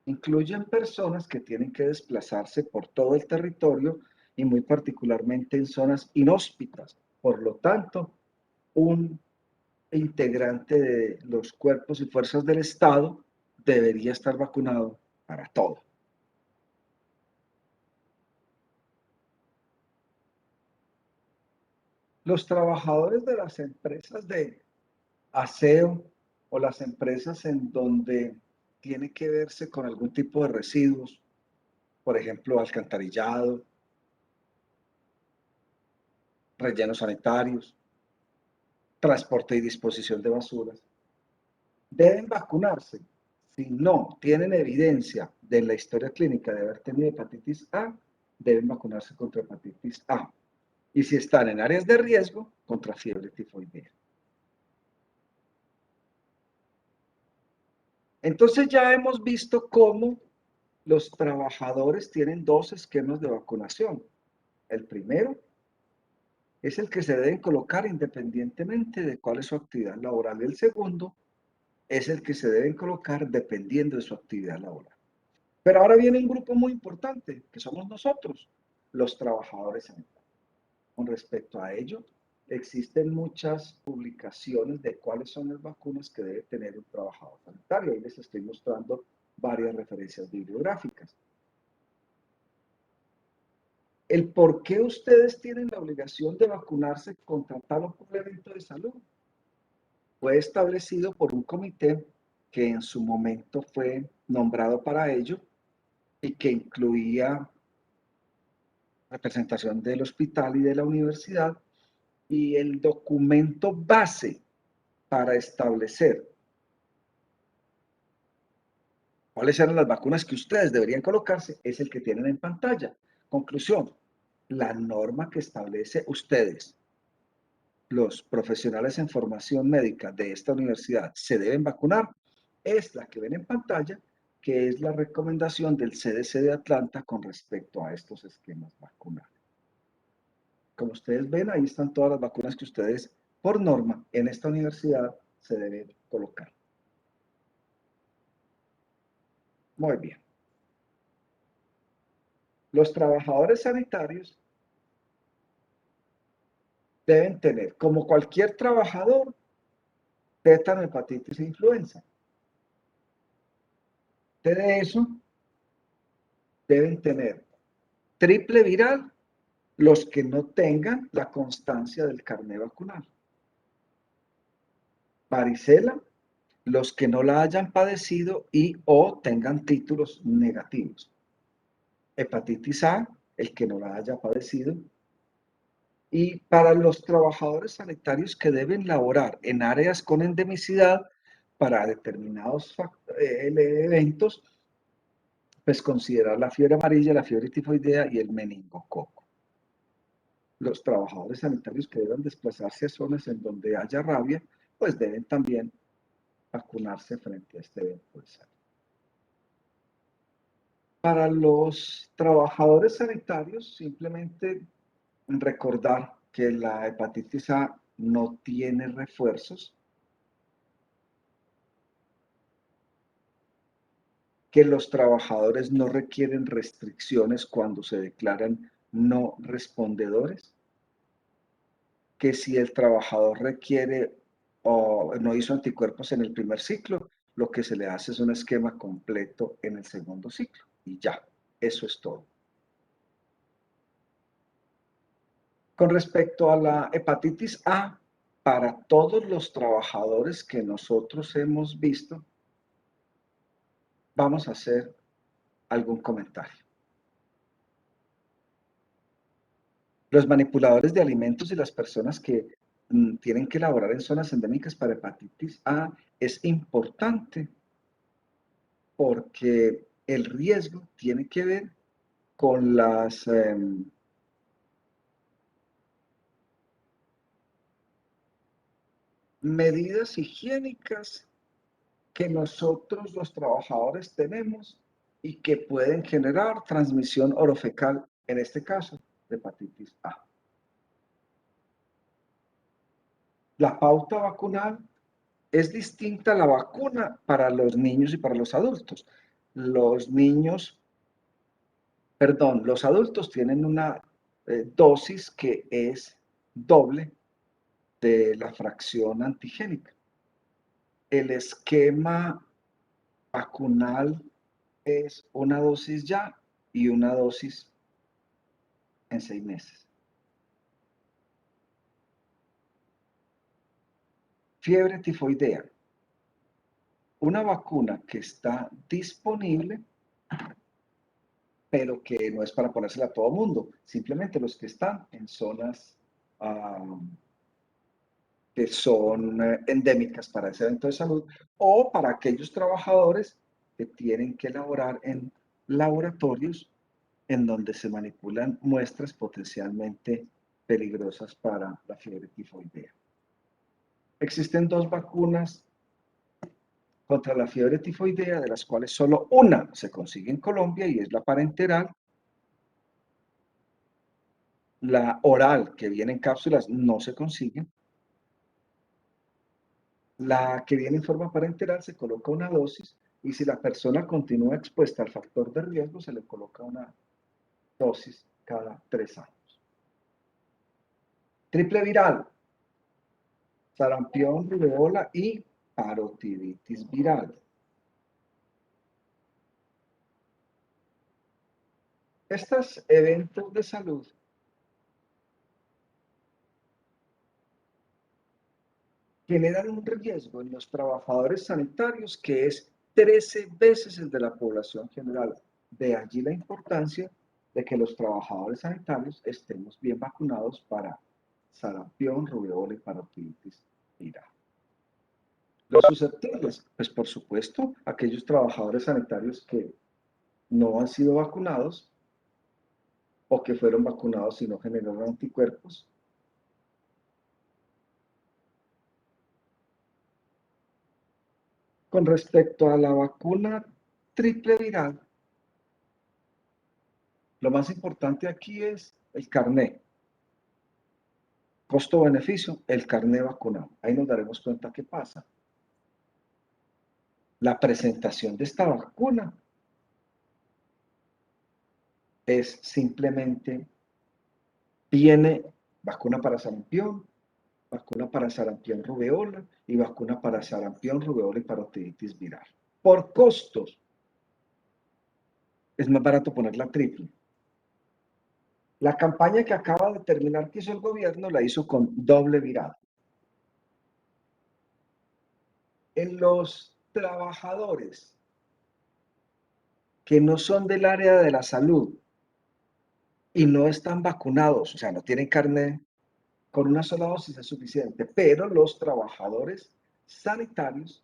incluyen personas que tienen que desplazarse por todo el territorio y muy particularmente en zonas inhóspitas. Por lo tanto, un integrante de los cuerpos y fuerzas del Estado debería estar vacunado para todo. Los trabajadores de las empresas de aseo o las empresas en donde tiene que verse con algún tipo de residuos, por ejemplo, alcantarillado, rellenos sanitarios, transporte y disposición de basuras, deben vacunarse. Si no tienen evidencia de la historia clínica de haber tenido hepatitis A, deben vacunarse contra hepatitis A. Y si están en áreas de riesgo, contra fiebre tifoidea. Entonces ya hemos visto cómo los trabajadores tienen dos esquemas de vacunación. El primero es el que se deben colocar independientemente de cuál es su actividad laboral. El segundo es el que se deben colocar dependiendo de su actividad laboral. Pero ahora viene un grupo muy importante, que somos nosotros, los trabajadores sanitarios. Con respecto a ello, existen muchas publicaciones de cuáles son las vacunas que debe tener un trabajador sanitario. Ahí les estoy mostrando varias referencias bibliográficas. El por qué ustedes tienen la obligación de vacunarse contra tal o cual evento de salud fue establecido por un comité que en su momento fue nombrado para ello y que incluía representación del hospital y de la universidad, y el documento base para establecer cuáles eran las vacunas que ustedes deberían colocarse es el que tienen en pantalla. Conclusión, la norma que establece ustedes, los profesionales en formación médica de esta universidad, se deben vacunar, es la que ven en pantalla, que es la recomendación del CDC de Atlanta con respecto a estos esquemas vacunales. Como ustedes ven, ahí están todas las vacunas que ustedes, por norma, en esta universidad se deben colocar. Muy bien. Los trabajadores sanitarios deben tener, como cualquier trabajador, tétano, hepatitis e influenza. De eso, deben tener triple viral los que no tengan la constancia del carné vacunal. Varicela, los que no la hayan padecido y o tengan títulos negativos. Hepatitis A, el que no la haya padecido. Y para los trabajadores sanitarios que deben laborar en áreas con endemicidad para determinados eventos, pues considerar la fiebre amarilla, la fiebre tifoidea y el meningococo. Los trabajadores sanitarios que deban desplazarse a zonas en donde haya rabia, pues deben también vacunarse frente a este evento de salud. Para los trabajadores sanitarios, simplemente recordar que la hepatitis A no tiene refuerzos, que los trabajadores no requieren restricciones cuando se declaran no respondedores, que si el trabajador requiere o no hizo anticuerpos en el primer ciclo, lo que se le hace es un esquema completo en el segundo ciclo. Y ya, eso es todo. Con respecto a la hepatitis A, para todos los trabajadores que nosotros hemos visto, vamos a hacer algún comentario. Los manipuladores de alimentos y las personas que tienen que laborar en zonas endémicas para hepatitis A es importante porque el riesgo tiene que ver con las medidas higiénicas que nosotros los trabajadores tenemos y que pueden generar transmisión orofecal, en este caso, de hepatitis A. La pauta vacunal es distinta a la vacuna para los niños y para los adultos. Los adultos tienen una dosis que es doble de la fracción antigénica. El esquema vacunal es una dosis ya y una dosis en 6 meses. Fiebre tifoidea. Una vacuna que está disponible, pero que no es para ponérsela a todo el mundo, simplemente los que están en zonas que son endémicas para ese evento de salud, o para aquellos trabajadores que tienen que laborar en laboratorios en donde se manipulan muestras potencialmente peligrosas para la fiebre tifoidea. Existen 2 vacunas contra la fiebre tifoidea, de las cuales solo una se consigue en Colombia y es la parenteral. La oral, que viene en cápsulas, no se consigue. La que viene en forma parenteral se coloca una dosis y si la persona continúa expuesta al factor de riesgo, se le coloca una dosis cada 3 años. Triple viral, sarampión, rubeola y parotiditis viral. Estos eventos de salud generan un riesgo en los trabajadores sanitarios que es 13 veces el de la población general. De allí la importancia de que los trabajadores sanitarios estemos bien vacunados para sarampión, rubeola y parotiditis viral. Los susceptibles, pues por supuesto, aquellos trabajadores sanitarios que no han sido vacunados o que fueron vacunados y no generaron anticuerpos. Con respecto a la vacuna triple viral, lo más importante aquí es el carné. Costo-beneficio, el carné vacunado. Ahí nos daremos cuenta qué pasa. La presentación de esta vacuna es simplemente, viene vacuna para sarampión, vacuna para sarampión rubeola y vacuna para sarampión, rubeola y parotiditis viral. Por costos, es más barato poner la triple. La campaña que acaba de terminar que hizo el gobierno la hizo con doble viral. En los trabajadores que no son del área de la salud y no están vacunados, o sea, no tienen carné, con una sola dosis es suficiente, pero los trabajadores sanitarios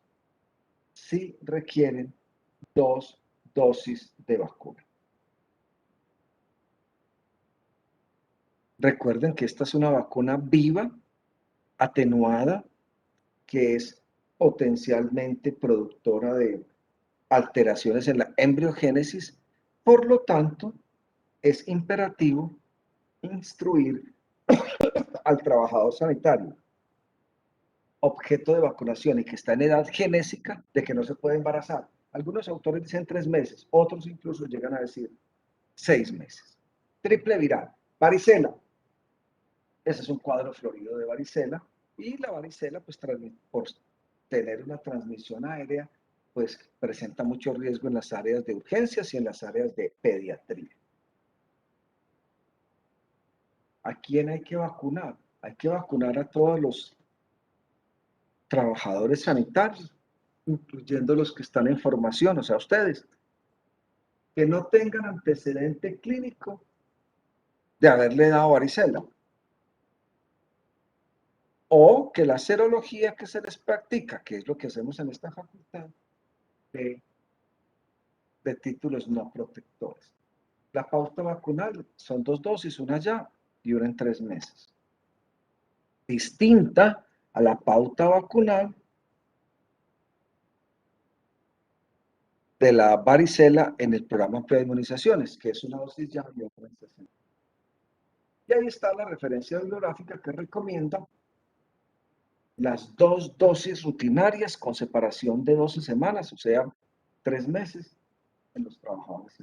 sí requieren 2 dosis de vacuna. Recuerden que esta es una vacuna viva, atenuada, que es potencialmente productora de alteraciones en la embriogénesis, por lo tanto, es imperativo instruir al trabajador sanitario objeto de vacunación y que está en edad genésica de que no se puede embarazar. Algunos autores dicen 3 meses, otros incluso llegan a decir 6 meses. Triple viral, varicela. Ese es un cuadro florido de varicela y la varicela, pues por tener una transmisión aérea, pues presenta mucho riesgo en las áreas de urgencias y en las áreas de pediatría. ¿A quién hay que vacunar? Hay que vacunar a todos los trabajadores sanitarios, incluyendo los que están en formación, o sea, ustedes, que no tengan antecedente clínico de haberle dado varicela. O que la serología que se les practica, que es lo que hacemos en esta facultad, de títulos no protectores. La pauta vacunal son 2 dosis, una ya y una en 3 meses. Distinta a la pauta vacunal de la varicela en el programa de inmunizaciones, que es una dosis ya y otra en 60. Y ahí está la referencia bibliográfica que recomienda las 2 dosis rutinarias con separación de 12 semanas, o sea, 3 meses en los trabajadores.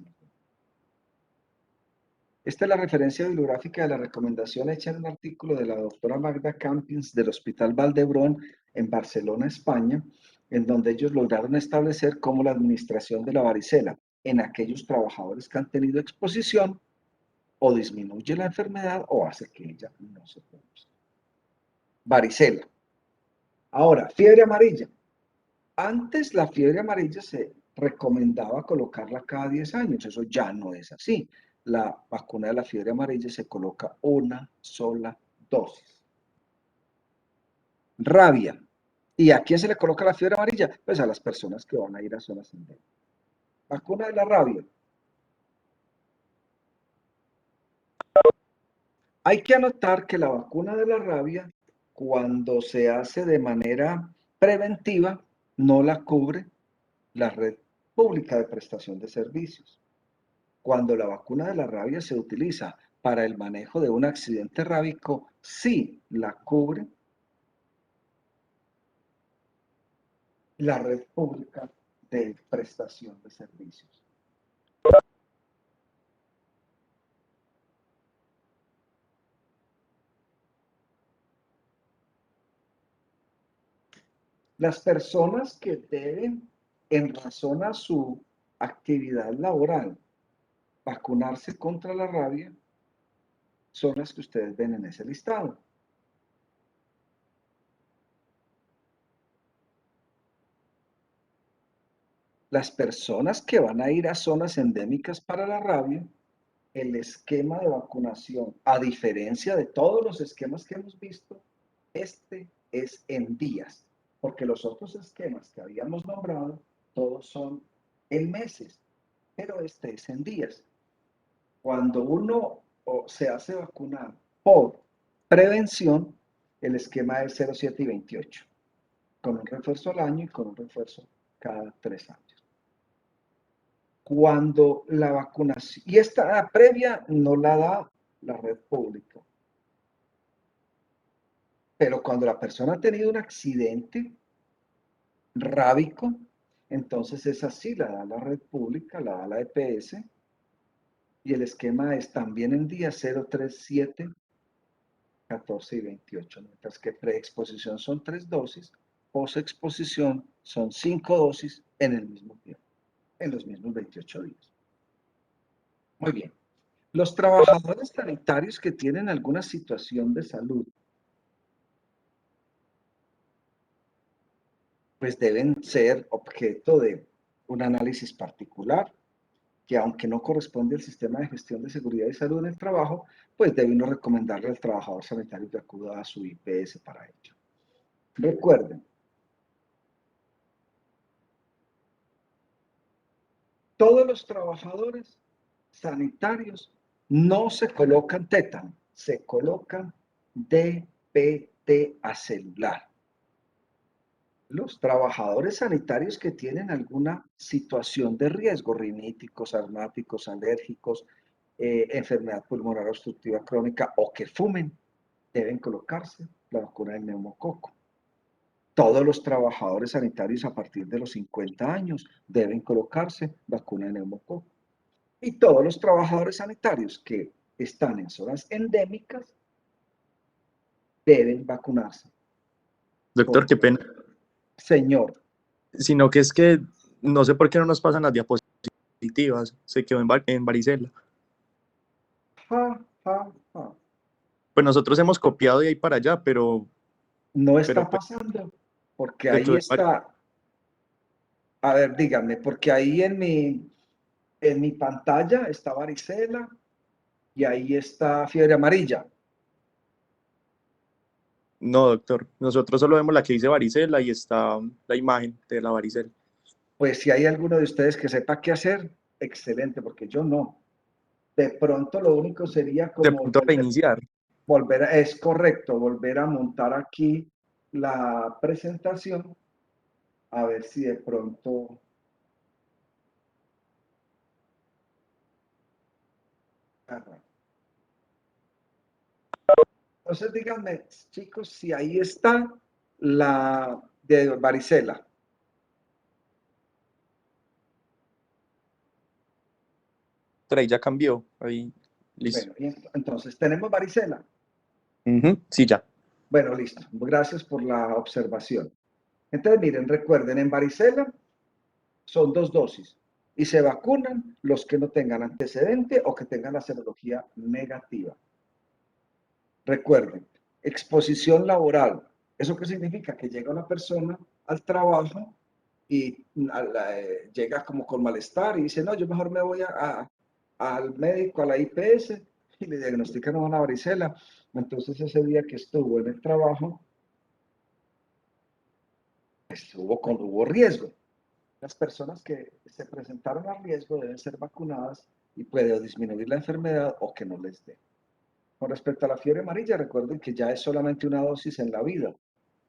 Esta es la referencia bibliográfica de la recomendación hecha en un artículo de la doctora Magda Campins del Hospital Vall d'Hebron en Barcelona, España, en donde ellos lograron establecer cómo la administración de la varicela en aquellos trabajadores que han tenido exposición o disminuye la enfermedad o hace que ella no se produzca. Varicela. Ahora, fiebre amarilla. Antes la fiebre amarilla se recomendaba colocarla cada 10 años, eso ya no es así. La vacuna de la fiebre amarilla se coloca una sola dosis. Rabia. ¿Y a quién se le coloca la fiebre amarilla? Pues a las personas que van a ir a zonas endémicas. Vacuna de la rabia. Hay que anotar que la vacuna de la rabia, cuando se hace de manera preventiva, no la cubre la red pública de prestación de servicios. Cuando la vacuna de la rabia se utiliza para el manejo de un accidente rábico, sí la cubre la red pública de prestación de servicios. Las personas que deben, en razón a su actividad laboral, vacunarse contra la rabia, son las que ustedes ven en ese listado. Las personas que van a ir a zonas endémicas para la rabia, el esquema de vacunación, a diferencia de todos los esquemas que hemos visto, este es en días, porque los otros esquemas que habíamos nombrado, todos son en meses, pero este es en días. Cuando uno se hace vacunar por prevención, el esquema es 0, 7 y 28, con un refuerzo al año y con un refuerzo cada 3 años. Cuando la vacunación, y esta previa no la da la red pública, pero cuando la persona ha tenido un accidente rábico, entonces esa sí la da la red pública, la da la EPS, y el esquema es también en día 0, 3, 7, 14 y 28, mientras que preexposición son 3 dosis, posexposición son 5 dosis en el mismo tiempo, en los mismos 28 días. Muy bien. Los trabajadores sanitarios que tienen alguna situación de salud, pues deben ser objeto de un análisis particular, que aunque no corresponde al sistema de gestión de seguridad y salud en el trabajo, pues debe uno recomendarle al trabajador sanitario que acuda a su IPS para ello. Recuerden, todos los trabajadores sanitarios no se colocan tétano, se colocan DPT acelular. Los trabajadores sanitarios que tienen alguna situación de riesgo, riníticos, asmáticos, alérgicos, enfermedad pulmonar obstructiva crónica o que fumen, deben colocarse la vacuna del neumococo. Todos los trabajadores sanitarios a partir de los 50 años deben colocarse vacuna de neumococo. Y todos los trabajadores sanitarios que están en zonas endémicas deben vacunarse. Doctor, qué pena. Señor. Sino que es que no sé por qué no nos pasan las diapositivas. Se quedó en varicela. Pues nosotros hemos copiado de ahí para allá, pero... No está pasando, porque ahí está... A ver, dígame, porque ahí en mi pantalla está varicela y ahí está fiebre amarilla. No, doctor. Nosotros solo vemos la que dice varicela y está la imagen de la varicela. Pues si hay alguno de ustedes que sepa qué hacer, excelente, porque yo no. De pronto lo único sería De como pronto reiniciar. es correcto, volver a montar aquí la presentación, a ver si de pronto... Entonces díganme, chicos, si ahí está la de varicela. Pero ahí ya cambió. Ahí, listo. Bueno, entonces tenemos varicela. Sí, ya. Bueno, listo. Gracias por la observación. Entonces, miren, recuerden, en varicela son 2 dosis y se vacunan los que no tengan antecedente o que tengan la serología negativa. Recuerden, exposición laboral. ¿Eso qué significa? Que llega una persona al trabajo y llega como con malestar y dice, no, yo mejor me voy al médico, a la IPS, y le diagnostican una varicela. Entonces ese día que estuvo en el trabajo, pues, hubo riesgo. Las personas que se presentaron a riesgo deben ser vacunadas y puede disminuir la enfermedad o que no les dé. Con respecto a la fiebre amarilla, recuerden que ya es solamente una dosis en la vida.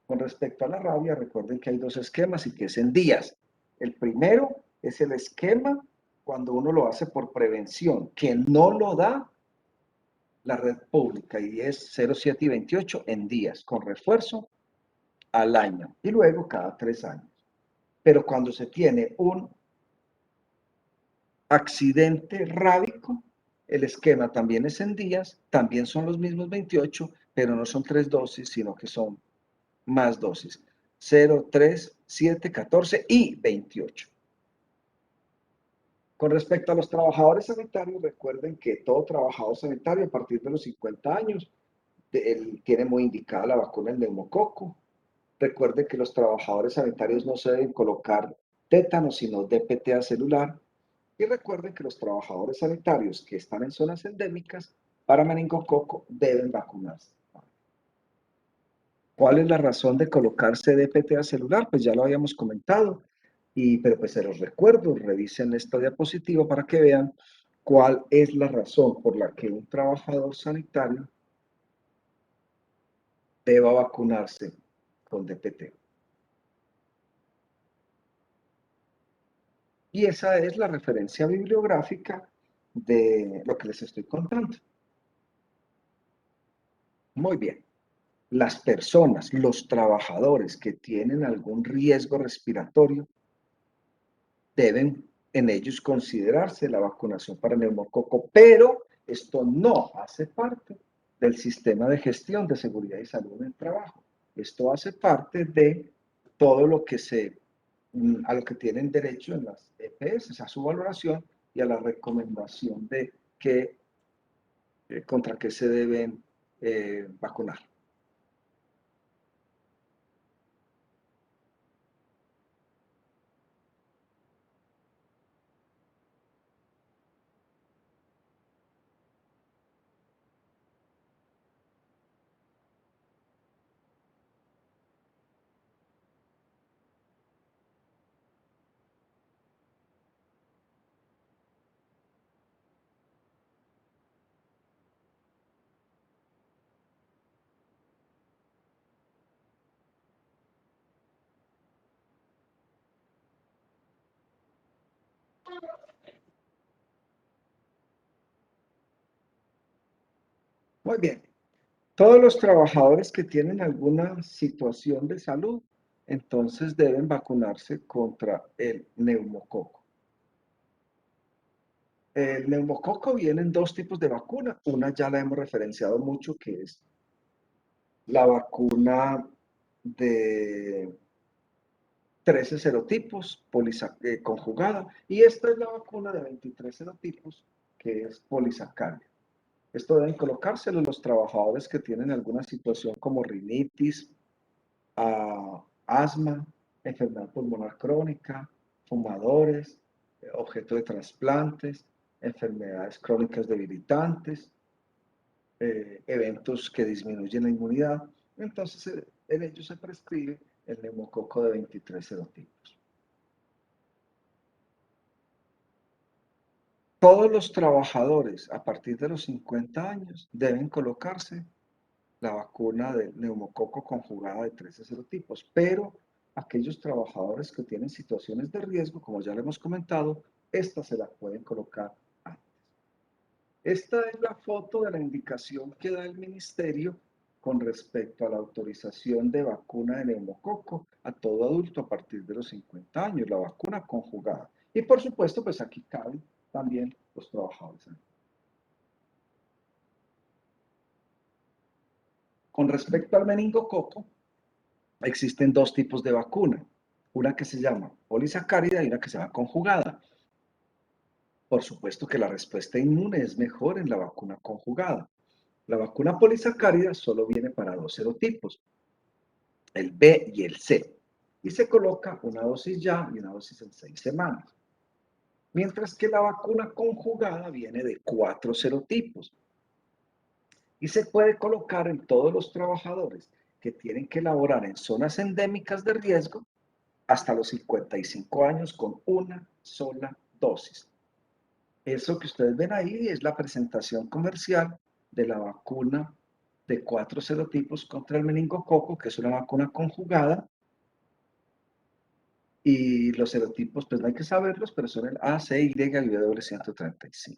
Con respecto a la rabia, recuerden que hay 2 esquemas y que es en días. El primero es el esquema cuando uno lo hace por prevención, que no lo da la red pública y es 0, 7 y 28 en días, con refuerzo al año y luego cada 3 años. Pero cuando se tiene un accidente rábico, el esquema también es en días, también son los mismos 28, pero no son 3 dosis, sino que son más dosis. 0, 3, 7, 14 y 28. Con respecto a los trabajadores sanitarios, recuerden que todo trabajador sanitario a partir de los 50 años tiene muy indicada la vacuna del neumococo. Recuerden que los trabajadores sanitarios no se deben colocar tétano, sino DPT celular. Y recuerden que los trabajadores sanitarios que están en zonas endémicas para meningococo deben vacunarse. ¿Cuál es la razón de colocarse DPT celular? Pues ya lo habíamos comentado, pero pues se los recuerdo, revisen esta diapositiva para que vean cuál es la razón por la que un trabajador sanitario deba vacunarse con DPT. Y esa es la referencia bibliográfica de lo que les estoy contando. Muy bien. Las personas, los trabajadores que tienen algún riesgo respiratorio, deben en ellos considerarse la vacunación para neumococo, pero esto no hace parte del sistema de gestión de seguridad y salud en el trabajo. Esto hace parte de todo lo que a lo que tienen derecho en las EPS, a su valoración y a la recomendación de contra qué se deben vacunar. Muy bien. Todos los trabajadores que tienen alguna situación de salud, entonces deben vacunarse contra el neumococo. El neumococo viene en 2 tipos de vacuna. Una ya la hemos referenciado mucho, que es la vacuna de 13 serotipos conjugada. Y esta es la vacuna de 23 serotipos, que es polisacárida. Esto deben colocárselo los trabajadores que tienen alguna situación como rinitis, asma, enfermedad pulmonar crónica, fumadores, objeto de trasplantes, enfermedades crónicas debilitantes, eventos que disminuyen la inmunidad. Entonces, en ellos se prescribe el neumococo de 23 serotipos. Todos los trabajadores a partir de los 50 años deben colocarse la vacuna del neumococo conjugada de 13 serotipos, pero aquellos trabajadores que tienen situaciones de riesgo, como ya le hemos comentado, esta se la pueden colocar antes. Esta es la foto de la indicación que da el ministerio con respecto a la autorización de vacuna de neumococo a todo adulto a partir de los 50 años, la vacuna conjugada. Y por supuesto, pues aquí caben también los trabajadores. Con respecto al meningococo, existen dos tipos de vacuna, una que se llama polisacárida y una que se llama conjugada. Por supuesto que la respuesta inmune es mejor en la vacuna conjugada. La vacuna polisacárida solo viene para dos serotipos, el B y el C, y se coloca una dosis ya y una dosis en 6 semanas. Mientras que la vacuna conjugada viene de 4 serotipos y se puede colocar en todos los trabajadores que tienen que laborar en zonas endémicas de riesgo hasta los 55 años con una sola dosis. Eso que ustedes ven ahí es la presentación comercial de la vacuna de 4 serotipos contra el meningococo, que es una vacuna conjugada. Y los serotipos, pues no hay que saberlos, pero son el A, C, Y y W135.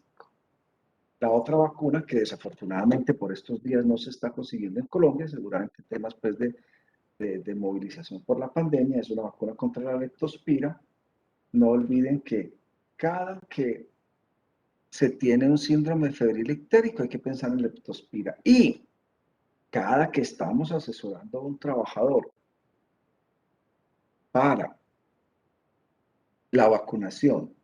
La otra vacuna que desafortunadamente por estos días no se está consiguiendo en Colombia, seguramente temas pues de movilización por la pandemia, es una vacuna contra la leptospira. No olviden que cada que se tiene un síndrome febril ictérico hay que pensar en leptospira. Y cada que estamos asesorando a un trabajador para la vacunación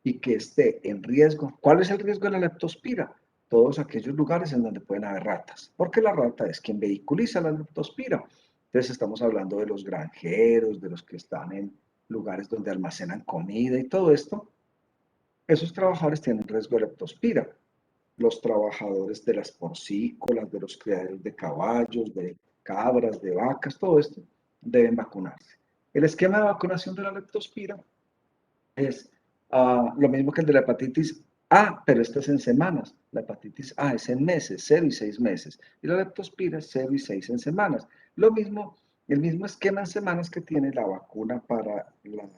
y que esté en riesgo, ¿cuál es el riesgo de la leptospira? Todos aquellos lugares en donde pueden haber ratas, porque la rata es quien vehiculiza la leptospira. Entonces estamos hablando de los granjeros, de los que están en lugares donde almacenan comida y todo esto. Esos trabajadores tienen riesgo de leptospira. Los trabajadores de las porcícolas, de los criaderos de caballos, de cabras, de vacas, todo esto deben vacunarse. El esquema de vacunación de la leptospira es lo mismo que el de la hepatitis A, pero este es en semanas. La hepatitis A es en meses, 0 y 6 meses. Y la leptospira es 0 y 6 en semanas. Lo mismo, el mismo esquema en semanas que tiene la vacuna para la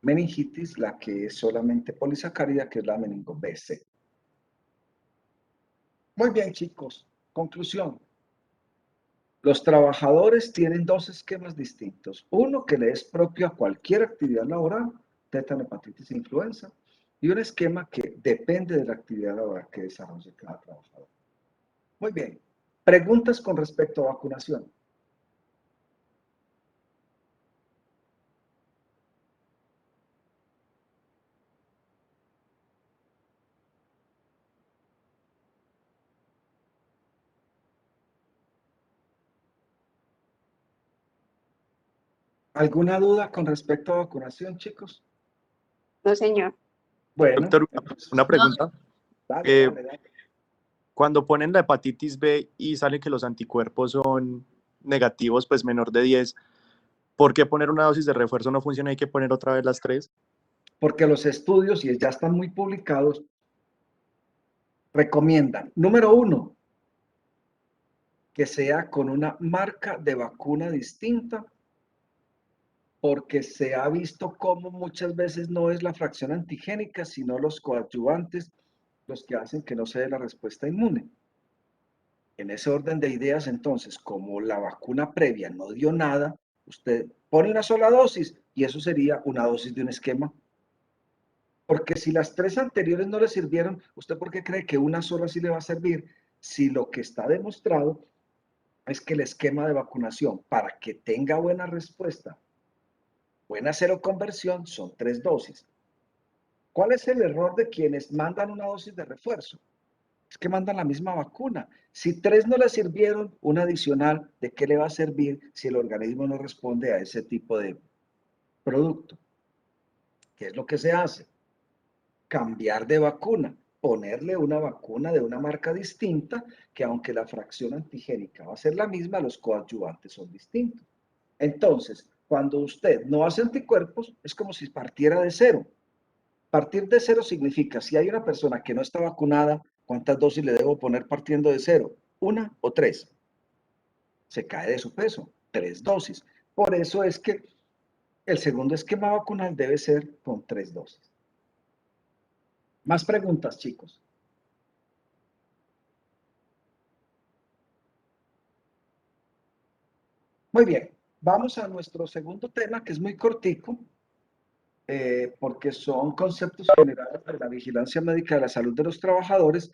meningitis, la que es solamente polisacárida, que es la meningo BC. Muy bien, chicos. Conclusión. Los trabajadores tienen dos esquemas distintos. Uno que le es propio a cualquier actividad laboral, tétano, hepatitis e influenza, y un esquema que depende de la actividad laboral que desarrolle cada trabajador. Muy bien. Preguntas con respecto a vacunación. ¿Alguna duda con respecto a vacunación, chicos? No, señor. Bueno, Doctor, entonces, una pregunta. dale, Eh, dale, dale. Cuando ponen la hepatitis B y sale que los anticuerpos son negativos, pues menor de 10, ¿por qué poner una dosis de refuerzo no funciona? Hay que poner otra vez las 3. Porque los estudios, y ya están muy publicados, recomiendan, número 1, que sea con una marca de vacuna distinta, porque se ha visto cómo muchas veces no es la fracción antigénica, sino los coadyuvantes los que hacen que no se dé la respuesta inmune. En ese orden de ideas, entonces, como la vacuna previa no dio nada, usted pone una sola dosis y eso sería una dosis de un esquema. Porque si las 3 anteriores no le sirvieron, ¿usted por qué cree que una sola sí le va a servir? Si lo que está demostrado es que el esquema de vacunación, para que tenga buena respuesta, buena seroconversión, son 3 dosis. ¿Cuál es el error de quienes mandan una dosis de refuerzo? Es que mandan la misma vacuna. Si 3 no le sirvieron, una adicional, ¿de qué le va a servir si el organismo no responde a ese tipo de producto? ¿Qué es lo que se hace? Cambiar de vacuna. ponerle una vacuna de una marca distinta, que aunque la fracción antigénica va a ser la misma, los coadyuvantes son distintos. Entonces, cuando usted no hace anticuerpos, es como si partiera de cero. Partir de cero significa, si hay una persona que no está vacunada, ¿cuántas dosis le debo poner partiendo de cero? ¿1 o 3? Se cae de su peso, 3 dosis. Por eso es que el segundo esquema vacunal debe ser con 3 dosis. Más preguntas, chicos. Muy bien, vamos a nuestro segundo tema, que es muy cortico, porque son conceptos generales de la vigilancia médica de la salud de los trabajadores,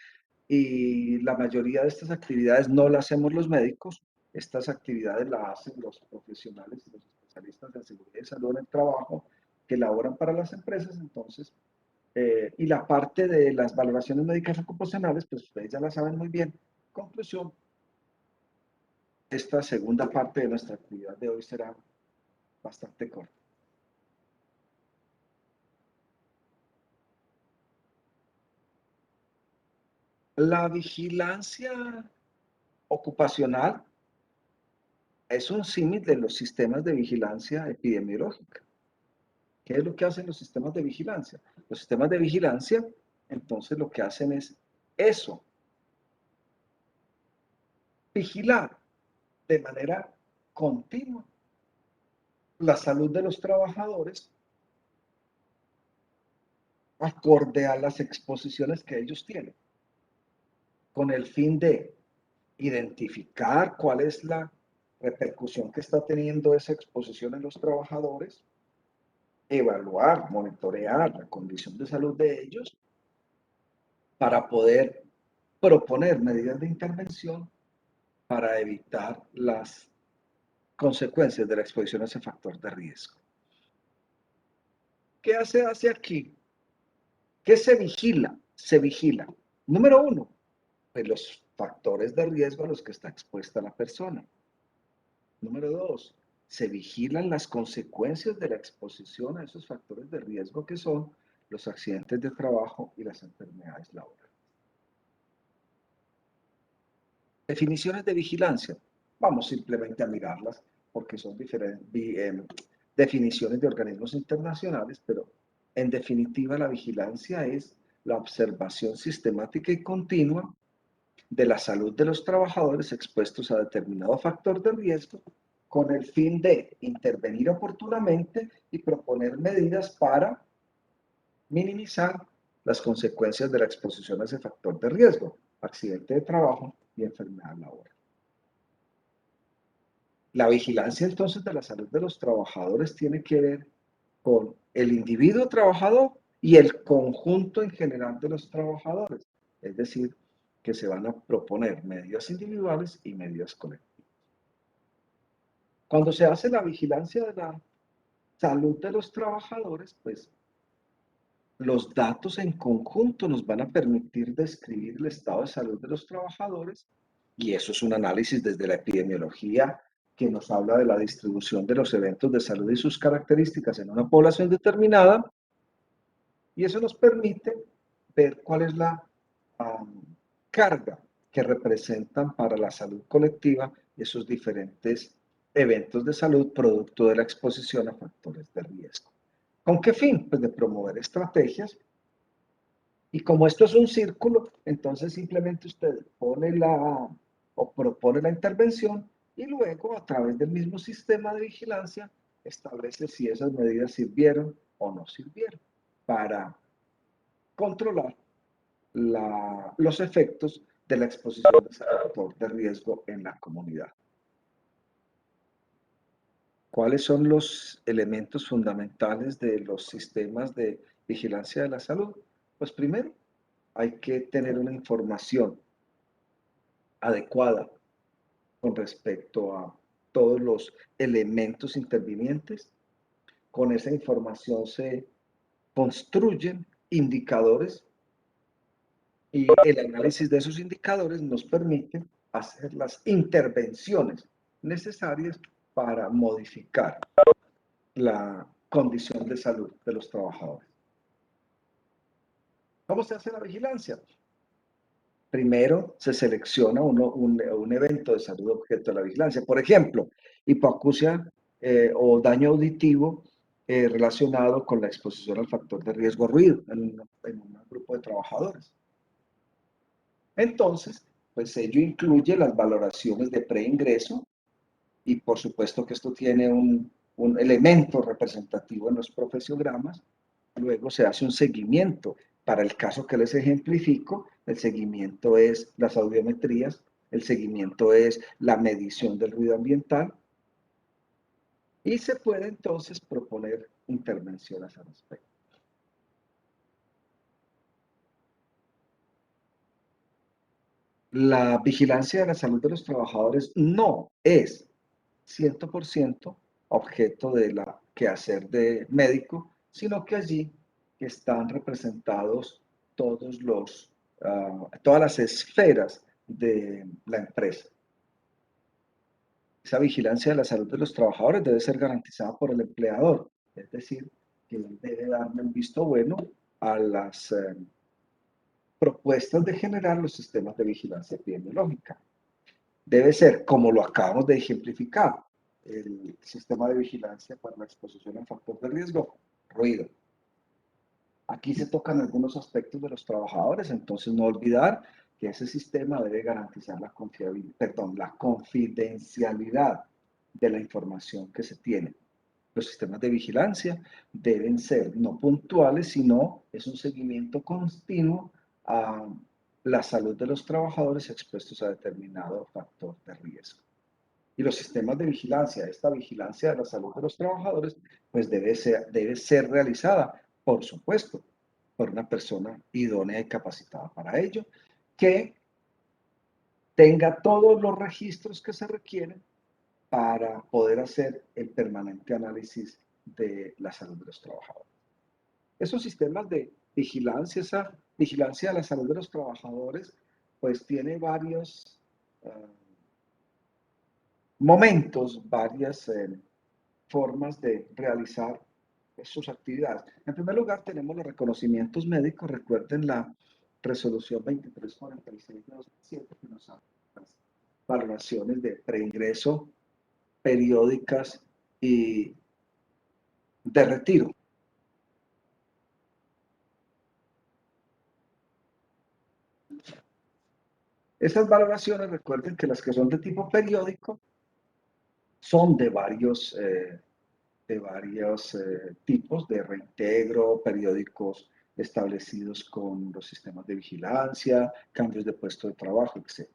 y la mayoría de estas actividades no las hacemos los médicos, estas actividades las hacen los profesionales y los especialistas de seguridad y salud en el trabajo que laboran para las empresas. Entonces, y la parte de las valoraciones médicas ocupacionales, pues ustedes ya la saben muy bien. Conclusión, esta segunda parte de nuestra actividad de hoy será bastante corta. La vigilancia ocupacional es un símil de los sistemas de vigilancia epidemiológica. ¿Qué es lo que hacen los sistemas de vigilancia? Los sistemas de vigilancia, entonces, lo que hacen es eso: vigilar de manera continua la salud de los trabajadores acorde a las exposiciones que ellos tienen, con el fin de identificar cuál es la repercusión que está teniendo esa exposición en los trabajadores, evaluar, monitorear la condición de salud de ellos para poder proponer medidas de intervención para evitar las consecuencias de la exposición a ese factor de riesgo. ¿Qué se hace aquí? ¿Qué se vigila? Se vigila, número 1, pues los factores de riesgo a los que está expuesta la persona. Número 2, se vigilan las consecuencias de la exposición a esos factores de riesgo que son los accidentes de trabajo y las enfermedades laborales. Definiciones de vigilancia. Vamos simplemente a mirarlas porque son definiciones de organismos internacionales, pero en definitiva la vigilancia es la observación sistemática y continua de la salud de los trabajadores expuestos a determinado factor de riesgo, con el fin de intervenir oportunamente y proponer medidas para minimizar las consecuencias de la exposición a ese factor de riesgo, accidente de trabajo y enfermedad laboral. La vigilancia entonces de la salud de los trabajadores tiene que ver con el individuo trabajador y el conjunto en general de los trabajadores, es decir, que se van a proponer medidas individuales y medidas colectivas. Cuando se hace la vigilancia de la salud de los trabajadores, pues los datos en conjunto nos van a permitir describir el estado de salud de los trabajadores, y eso es un análisis desde la epidemiología que nos habla de la distribución de los eventos de salud y sus características en una población determinada, y eso nos permite ver cuál es la carga que representan para la salud colectiva esos diferentes eventos de salud producto de la exposición a factores de riesgo. ¿Con qué fin? Pues de promover estrategias. Y como esto es un círculo, entonces simplemente usted pone o propone la intervención y luego a través del mismo sistema de vigilancia establece si esas medidas sirvieron o no sirvieron para controlar los efectos de la exposición de ese factor de riesgo en la comunidad. ¿Cuáles son los elementos fundamentales de los sistemas de vigilancia de la salud? Pues primero, hay que tener una información adecuada con respecto a todos los elementos intervinientes. Con esa información se construyen indicadores y el análisis de esos indicadores nos permite hacer las intervenciones necesarias para modificar la condición de salud de los trabajadores. ¿Cómo se hace la vigilancia? Primero se selecciona un evento de salud objeto de la vigilancia. Por ejemplo, hipoacusia o daño auditivo relacionado con la exposición al factor de riesgo ruido en un grupo de trabajadores. Entonces, pues ello incluye las valoraciones de preingreso y por supuesto que esto tiene un elemento representativo en los profesiogramas. Luego se hace un seguimiento. Para el caso que les ejemplifico, el seguimiento es las audiometrías, el seguimiento es la medición del ruido ambiental y se puede entonces proponer intervenciones al respecto. La vigilancia de la salud de los trabajadores no es 100% objeto de la quehacer de médico, sino que allí están representados todas las esferas de la empresa. Esa vigilancia de la salud de los trabajadores debe ser garantizada por el empleador, es decir, que debe darle un visto bueno a las propuestas de generar los sistemas de vigilancia epidemiológica. Debe ser, como lo acabamos de ejemplificar, el sistema de vigilancia para la exposición al factor de riesgo, ruido. Aquí se tocan algunos aspectos de los trabajadores, entonces no olvidar que ese sistema debe garantizar la confidencialidad de la información que se tiene. Los sistemas de vigilancia deben ser no puntuales, sino es un seguimiento continuo a la salud de los trabajadores expuestos a determinado factor de riesgo. Y los sistemas de vigilancia, esta vigilancia de la salud de los trabajadores, pues debe ser realizada, por supuesto, por una persona idónea y capacitada para ello, que tenga todos los registros que se requieren para poder hacer el permanente análisis de la salud de los trabajadores. Esos sistemas de vigilancia, esa vigilancia de la salud de los trabajadores, pues tiene varios momentos, varias formas de realizar sus actividades. En primer lugar, tenemos los reconocimientos médicos. Recuerden la resolución 2346 de 2007 que nos habla de las valoraciones de preingreso periódicas y de retiro. Esas valoraciones, recuerden que las que son de tipo periódico son de varios tipos de reintegro, periódicos establecidos con los sistemas de vigilancia, cambios de puesto de trabajo, etc.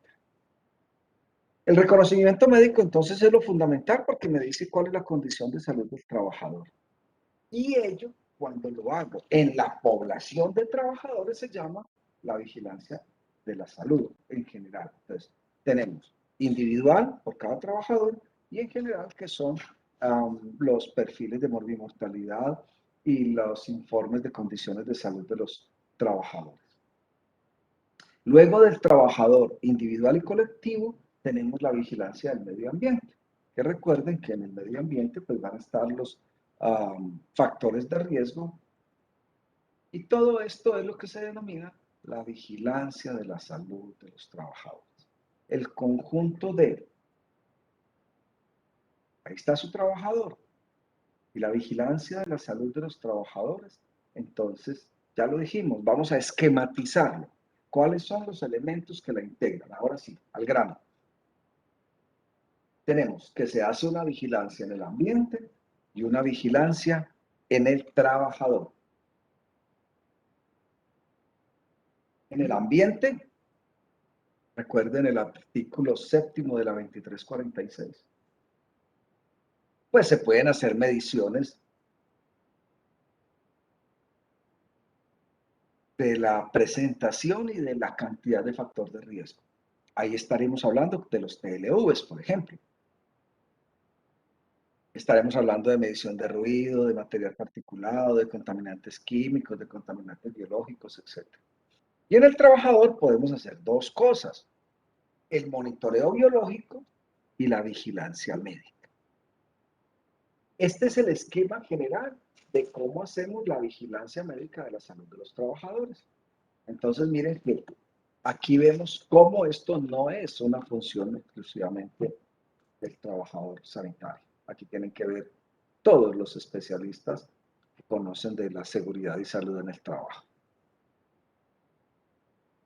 El reconocimiento médico entonces es lo fundamental porque me dice cuál es la condición de salud del trabajador. Y ello, cuando lo hago en la población de trabajadores, se llama la vigilancia de la salud en general. Entonces, tenemos individual por cada trabajador y en general que son los perfiles de morbimortalidad y los informes de condiciones de salud de los trabajadores. Luego del trabajador individual y colectivo, tenemos la vigilancia del medio ambiente. Que recuerden que en el medio ambiente pues, van a estar los factores de riesgo y todo esto es lo que se denomina la vigilancia de la salud de los trabajadores. El conjunto de, ahí está su trabajador, y la vigilancia de la salud de los trabajadores, entonces, ya lo dijimos, vamos a esquematizarlo. ¿Cuáles son los elementos que la integran? Ahora sí, al grano. Tenemos que se hace una vigilancia en el ambiente y una vigilancia en el trabajador. En el ambiente, recuerden el artículo 7º de la 2346, pues se pueden hacer mediciones de la presentación y de la cantidad de factor de riesgo. Ahí estaremos hablando de los TLVs, por ejemplo. Estaremos hablando de medición de ruido, de material particulado, de contaminantes químicos, de contaminantes biológicos, etc. Y en el trabajador podemos hacer dos cosas: el monitoreo biológico y la vigilancia médica. Este es el esquema general de cómo hacemos la vigilancia médica de la salud de los trabajadores. Entonces, miren que aquí vemos cómo esto no es una función exclusivamente del trabajador sanitario. Aquí tienen que ver todos los especialistas que conocen de la seguridad y salud en el trabajo.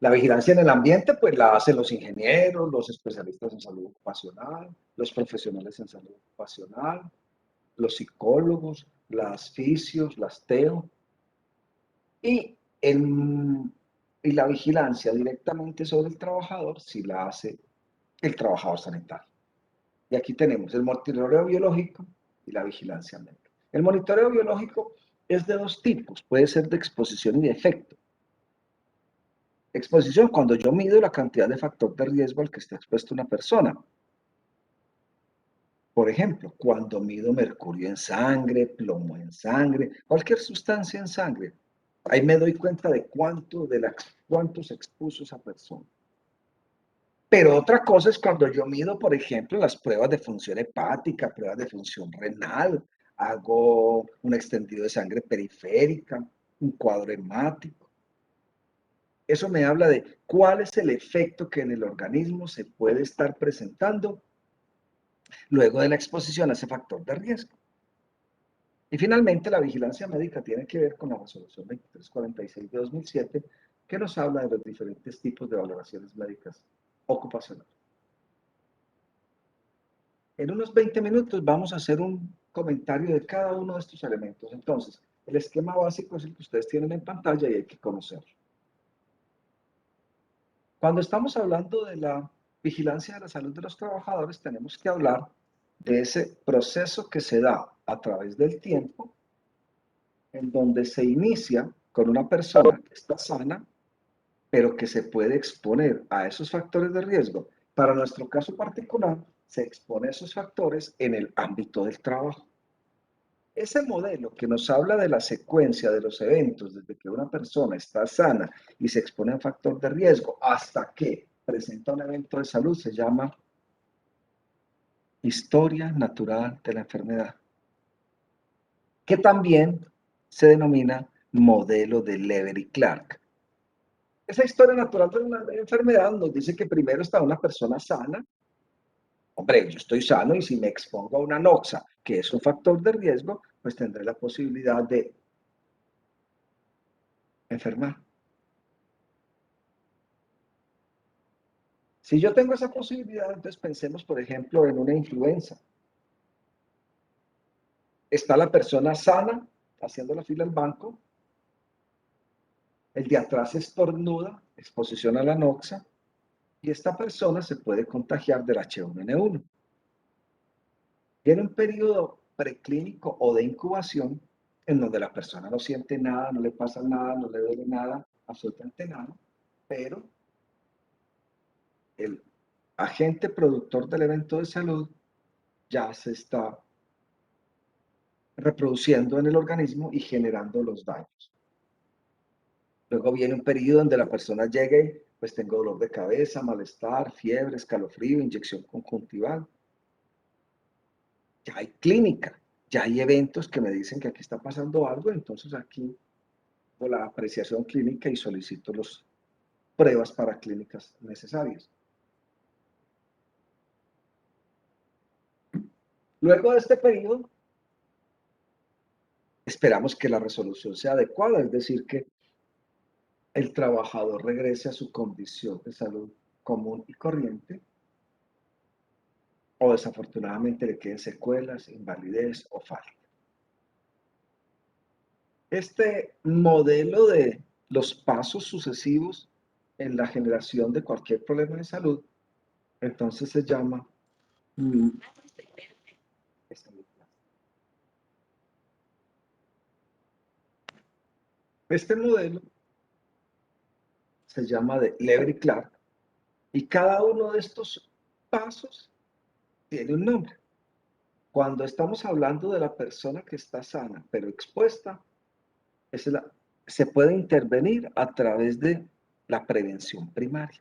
La vigilancia en el ambiente, pues la hacen los ingenieros, los especialistas en salud ocupacional, los profesionales en salud ocupacional, los psicólogos, las fisios, las TEO. Y la vigilancia directamente sobre el trabajador si la hace el trabajador sanitario. Y aquí tenemos el monitoreo biológico y la vigilancia médica. El monitoreo biológico es de dos tipos, puede ser de exposición y de efecto. Exposición, cuando yo mido la cantidad de factor de riesgo al que está expuesta una persona. Por ejemplo, cuando mido mercurio en sangre, plomo en sangre, cualquier sustancia en sangre, ahí me doy cuenta de cuánto se expuso esa persona. Pero otra cosa es cuando yo mido, por ejemplo, las pruebas de función hepática, pruebas de función renal, hago un extendido de sangre periférica, un cuadro hemático. Eso me habla de cuál es el efecto que en el organismo se puede estar presentando luego de la exposición a ese factor de riesgo. Y finalmente, la vigilancia médica tiene que ver con la resolución 2346 de 2007, que nos habla de los diferentes tipos de valoraciones médicas ocupacionales. En unos 20 minutos vamos a hacer un comentario de cada uno de estos elementos. Entonces, el esquema básico es el que ustedes tienen en pantalla y hay que conocerlo. Cuando estamos hablando de la vigilancia de la salud de los trabajadores, tenemos que hablar de ese proceso que se da a través del tiempo, en donde se inicia con una persona que está sana, pero que se puede exponer a esos factores de riesgo. Para nuestro caso particular, se expone a esos factores en el ámbito del trabajo. Ese modelo que nos habla de la secuencia de los eventos desde que una persona está sana y se expone a un factor de riesgo hasta que presenta un evento de salud se llama historia natural de la enfermedad, que también se denomina modelo de Lever y Clark. Esa historia natural de una enfermedad nos dice que primero está una persona sana. Hombre, yo estoy sano y si me expongo a una noxa, que es un factor de riesgo, pues tendré la posibilidad de enfermar. Si yo tengo esa posibilidad, entonces pensemos, por ejemplo, en una influenza. Está la persona sana haciendo la fila al banco, el de atrás estornuda, exposición a la noxa, y esta persona se puede contagiar del H1N1. Tiene un periodo preclínico o de incubación en donde la persona no siente nada, no le pasa nada, no le duele nada, absolutamente nada, pero el agente productor del evento de salud ya se está reproduciendo en el organismo y generando los daños. Luego viene un periodo donde la persona llegue, pues tengo dolor de cabeza, malestar, fiebre, escalofrío, inyección conjuntival. Ya hay clínica, ya hay eventos que me dicen que aquí está pasando algo, entonces aquí hago la apreciación clínica y solicito las pruebas para clínicas necesarias. Luego de este periodo, esperamos que la resolución sea adecuada, es decir, que el trabajador regrese a su condición de salud común y corriente, o desafortunadamente le queden secuelas, invalidez o falla. Este modelo de los pasos sucesivos en la generación de cualquier problema de salud, entonces se llama este modelo se llama de Lever y Clark, y cada uno de estos pasos tiene un nombre. Cuando estamos hablando de la persona que está sana pero expuesta, se puede intervenir a través de la prevención primaria.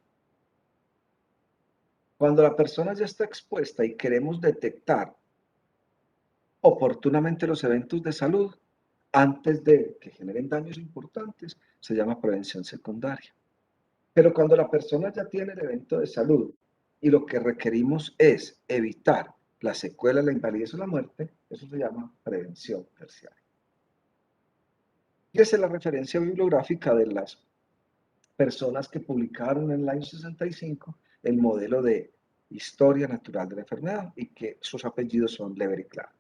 Cuando la persona ya está expuesta y queremos detectar oportunamente los eventos de salud, antes de que generen daños importantes, se llama prevención secundaria. Pero cuando la persona ya tiene el evento de salud y lo que requerimos es evitar la secuela, la invalidez o la muerte, eso se llama prevención terciaria. Y esa es la referencia bibliográfica de las personas que publicaron en el año 65 el modelo de historia natural de la enfermedad y que sus apellidos son Lever y Clark.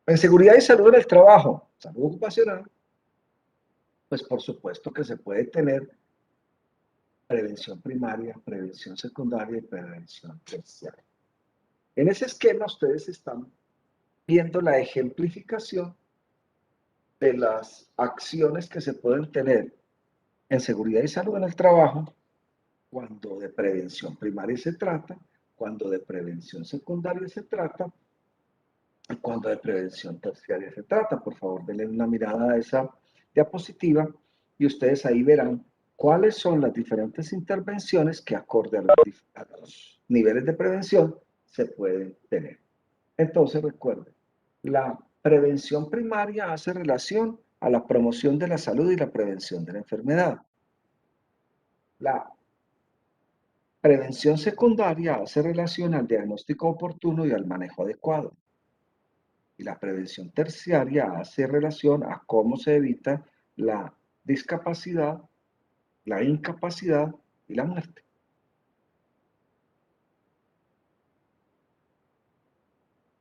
En seguridad y salud en el trabajo, salud ocupacional, pues por supuesto que se puede tener prevención primaria, prevención secundaria y prevención terciaria. En ese esquema ustedes están viendo la ejemplificación de las acciones que se pueden tener en seguridad y salud en el trabajo cuando de prevención primaria se trata, cuando de prevención secundaria se trata y cuando de prevención terciaria se trata. Por favor, denle una mirada a esa diapositiva y ustedes ahí verán cuáles son las diferentes intervenciones que acorde a los niveles de prevención se pueden tener. Entonces, recuerden, la prevención primaria hace relación a la promoción de la salud y la prevención de la enfermedad. La prevención secundaria hace relación al diagnóstico oportuno y al manejo adecuado. Y la prevención terciaria hace relación a cómo se evita la discapacidad, la incapacidad y la muerte.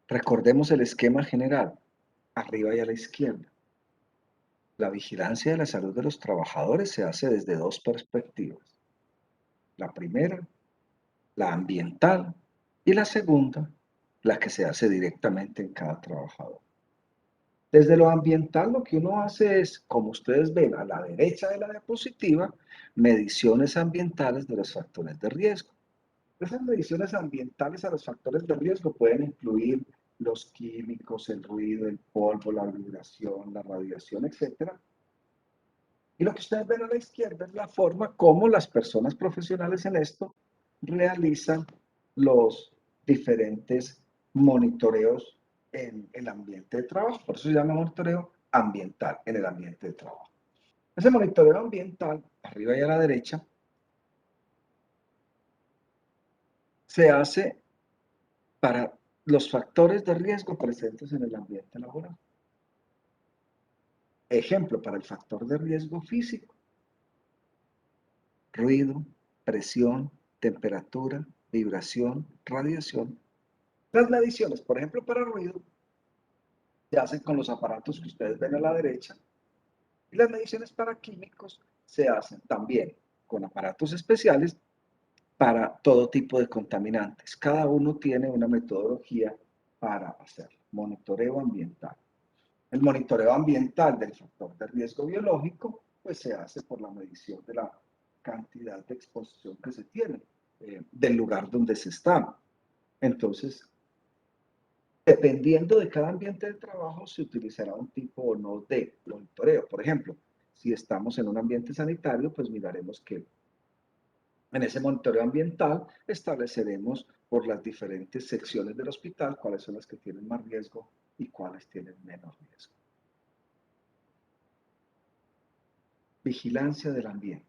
Recordemos el esquema general, arriba y a la izquierda. La vigilancia de la salud de los trabajadores se hace desde dos perspectivas. La primera, la ambiental, y la segunda, la que se hace directamente en cada trabajador. Desde lo ambiental lo que uno hace es, como ustedes ven a la derecha de la diapositiva, mediciones ambientales de los factores de riesgo. Esas mediciones ambientales a los factores de riesgo pueden incluir los químicos, el ruido, el polvo, la vibración, la radiación, etc. Y lo que ustedes ven a la izquierda es la forma como las personas profesionales en esto realizan los diferentes monitoreos en el ambiente de trabajo. Por eso se llama monitoreo ambiental en el ambiente de trabajo. Ese monitoreo ambiental, arriba y a la derecha, se hace para los factores de riesgo presentes en el ambiente laboral. Ejemplo, para el factor de riesgo físico, ruido, presión, temperatura, vibración, radiación. Las mediciones, por ejemplo, para ruido, se hacen con los aparatos que ustedes ven a la derecha. Y las mediciones para químicos se hacen también con aparatos especiales para todo tipo de contaminantes. Cada uno tiene una metodología para hacer monitoreo ambiental. El monitoreo ambiental del factor de riesgo biológico, pues se hace por la medición de la cantidad de exposición que se tiene del lugar donde se está. Entonces, dependiendo de cada ambiente de trabajo, se utilizará un tipo o no de monitoreo. Por ejemplo, si estamos en un ambiente sanitario, pues miraremos que en ese monitoreo ambiental estableceremos por las diferentes secciones del hospital cuáles son las que tienen más riesgo y cuáles tienen menos riesgo. Vigilancia del ambiente.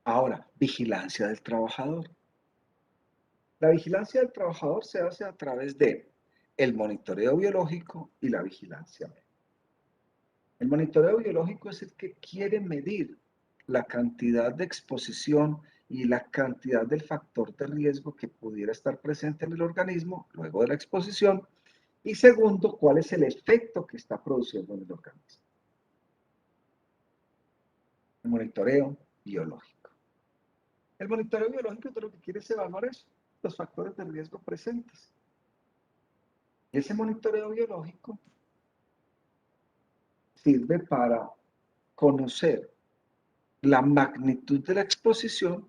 Ahora, vigilancia del trabajador. La vigilancia del trabajador se hace a través de el monitoreo biológico y la vigilancia médica. El monitoreo biológico es el que quiere medir la cantidad de exposición y la cantidad del factor de riesgo que pudiera estar presente en el organismo luego de la exposición. Y segundo, cuál es el efecto que está produciendo en el organismo. El monitoreo biológico. El monitoreo biológico de lo que quiere es evaluar eso, los factores de riesgo presentes. Y ese monitoreo biológico sirve para conocer la magnitud de la exposición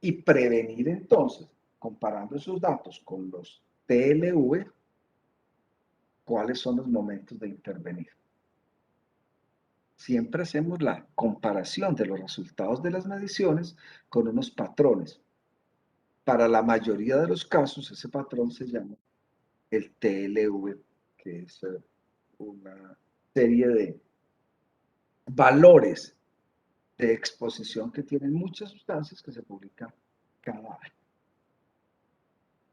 y prevenir entonces, comparando esos datos con los TLV, cuáles son los momentos de intervenir. Siempre hacemos la comparación de los resultados de las mediciones con unos patrones. Para la mayoría de los casos, ese patrón se llama el TLV, que es una serie de valores de exposición que tienen muchas sustancias que se publican cada año.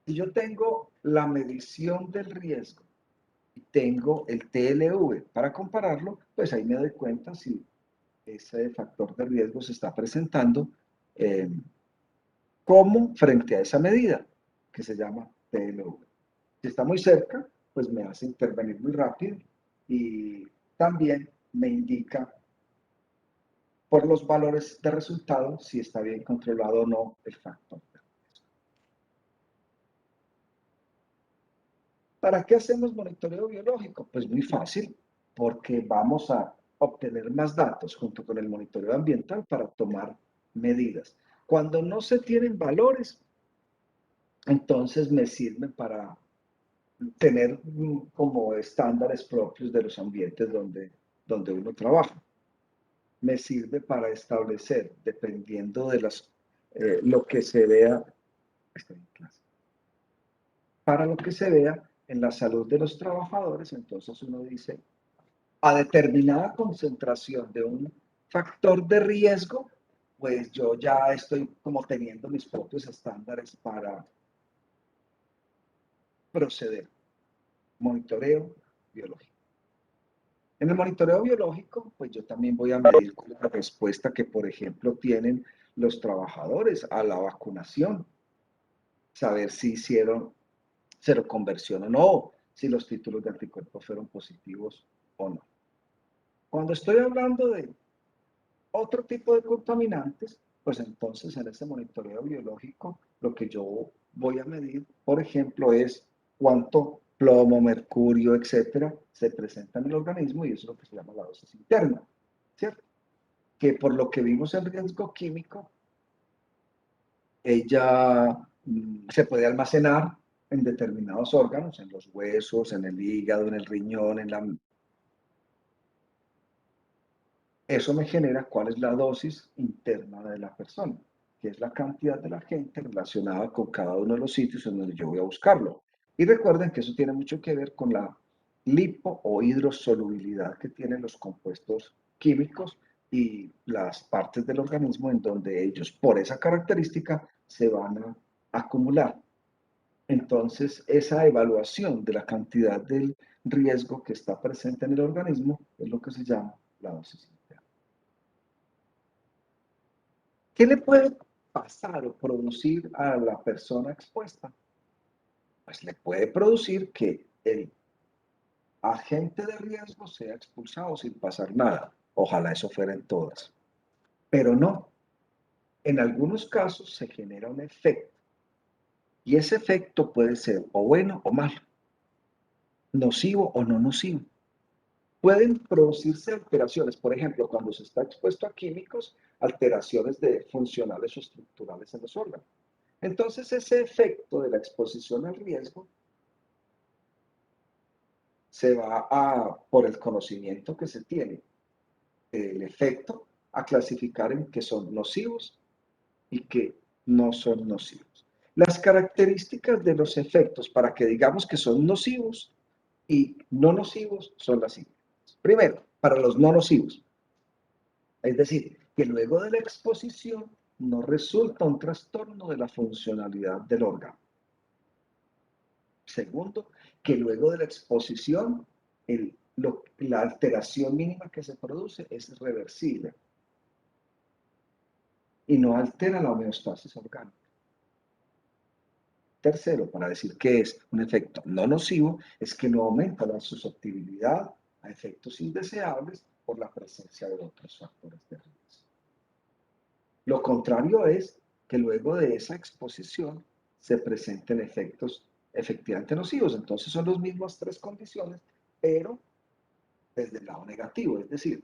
Si yo tengo la medición del riesgo y tengo el TLV para compararlo, pues ahí me doy cuenta si ese factor de riesgo se está presentando como frente a esa medida que se llama TLV. Si está muy cerca, pues me hace intervenir muy rápido y también me indica por los valores de resultado si está bien controlado o no el factor de riesgo. ¿Para qué hacemos monitoreo biológico? Pues muy fácil, porque vamos a obtener más datos junto con el monitoreo ambiental para tomar medidas. Cuando no se tienen valores, entonces me sirven para tener como estándares propios de los ambientes donde uno trabaja. Me sirve para establecer, dependiendo de lo que se vea, para lo que se vea en la salud de los trabajadores, entonces uno dice, a determinada concentración de un factor de riesgo, pues yo ya estoy como teniendo mis propios estándares para proceder. Monitoreo biológico. En el monitoreo biológico, pues yo también voy a medir la respuesta que, por ejemplo, tienen los trabajadores a la vacunación. Saber si hicieron seroconversión o no, si los títulos de anticuerpos fueron positivos o no. Cuando estoy hablando de otro tipo de contaminantes, pues entonces en ese monitoreo biológico lo que yo voy a medir, por ejemplo, es cuánto plomo, mercurio, etcétera, se presenta en el organismo y eso es lo que se llama la dosis interna, ¿cierto? Que por lo que vimos en riesgo químico, ella se puede almacenar en determinados órganos, en los huesos, en el hígado, en el riñón, en la... Eso me genera cuál es la dosis interna de la persona, que es la cantidad de la gente relacionada con cada uno de los sitios en donde yo voy a buscarlo. Y recuerden que eso tiene mucho que ver con la lipo o hidrosolubilidad que tienen los compuestos químicos y las partes del organismo en donde ellos, por esa característica, se van a acumular. Entonces, esa evaluación de la cantidad del riesgo que está presente en el organismo es lo que se llama la dosis interna. ¿Qué le puede pasar o producir a la persona expuesta? Pues le puede producir que el agente de riesgo sea expulsado sin pasar nada. Ojalá eso fuera en todas. Pero no. En algunos casos se genera un efecto. Y ese efecto puede ser o bueno o malo, nocivo o no nocivo. Pueden producirse alteraciones, por ejemplo, cuando se está expuesto a químicos, alteraciones funcionales o estructurales en los órganos. Entonces, ese efecto de la exposición al riesgo se va por el conocimiento que se tiene del efecto, a clasificar en que son nocivos y que no son nocivos. Las características de los efectos para que digamos que son nocivos y no nocivos son las siguientes. Primero, para los no nocivos, es decir, que luego de la exposición no resulta un trastorno de la funcionalidad del órgano. Segundo, que luego de la exposición, la alteración mínima que se produce es reversible y no altera la homeostasis orgánica. Tercero, para decir que es un efecto no nocivo, es que no aumenta la susceptibilidad a efectos indeseables por la presencia de otros factores de riesgo. Lo contrario es que luego de esa exposición se presenten efectos efectivamente nocivos. Entonces son las mismas tres condiciones, pero desde el lado negativo, es decir,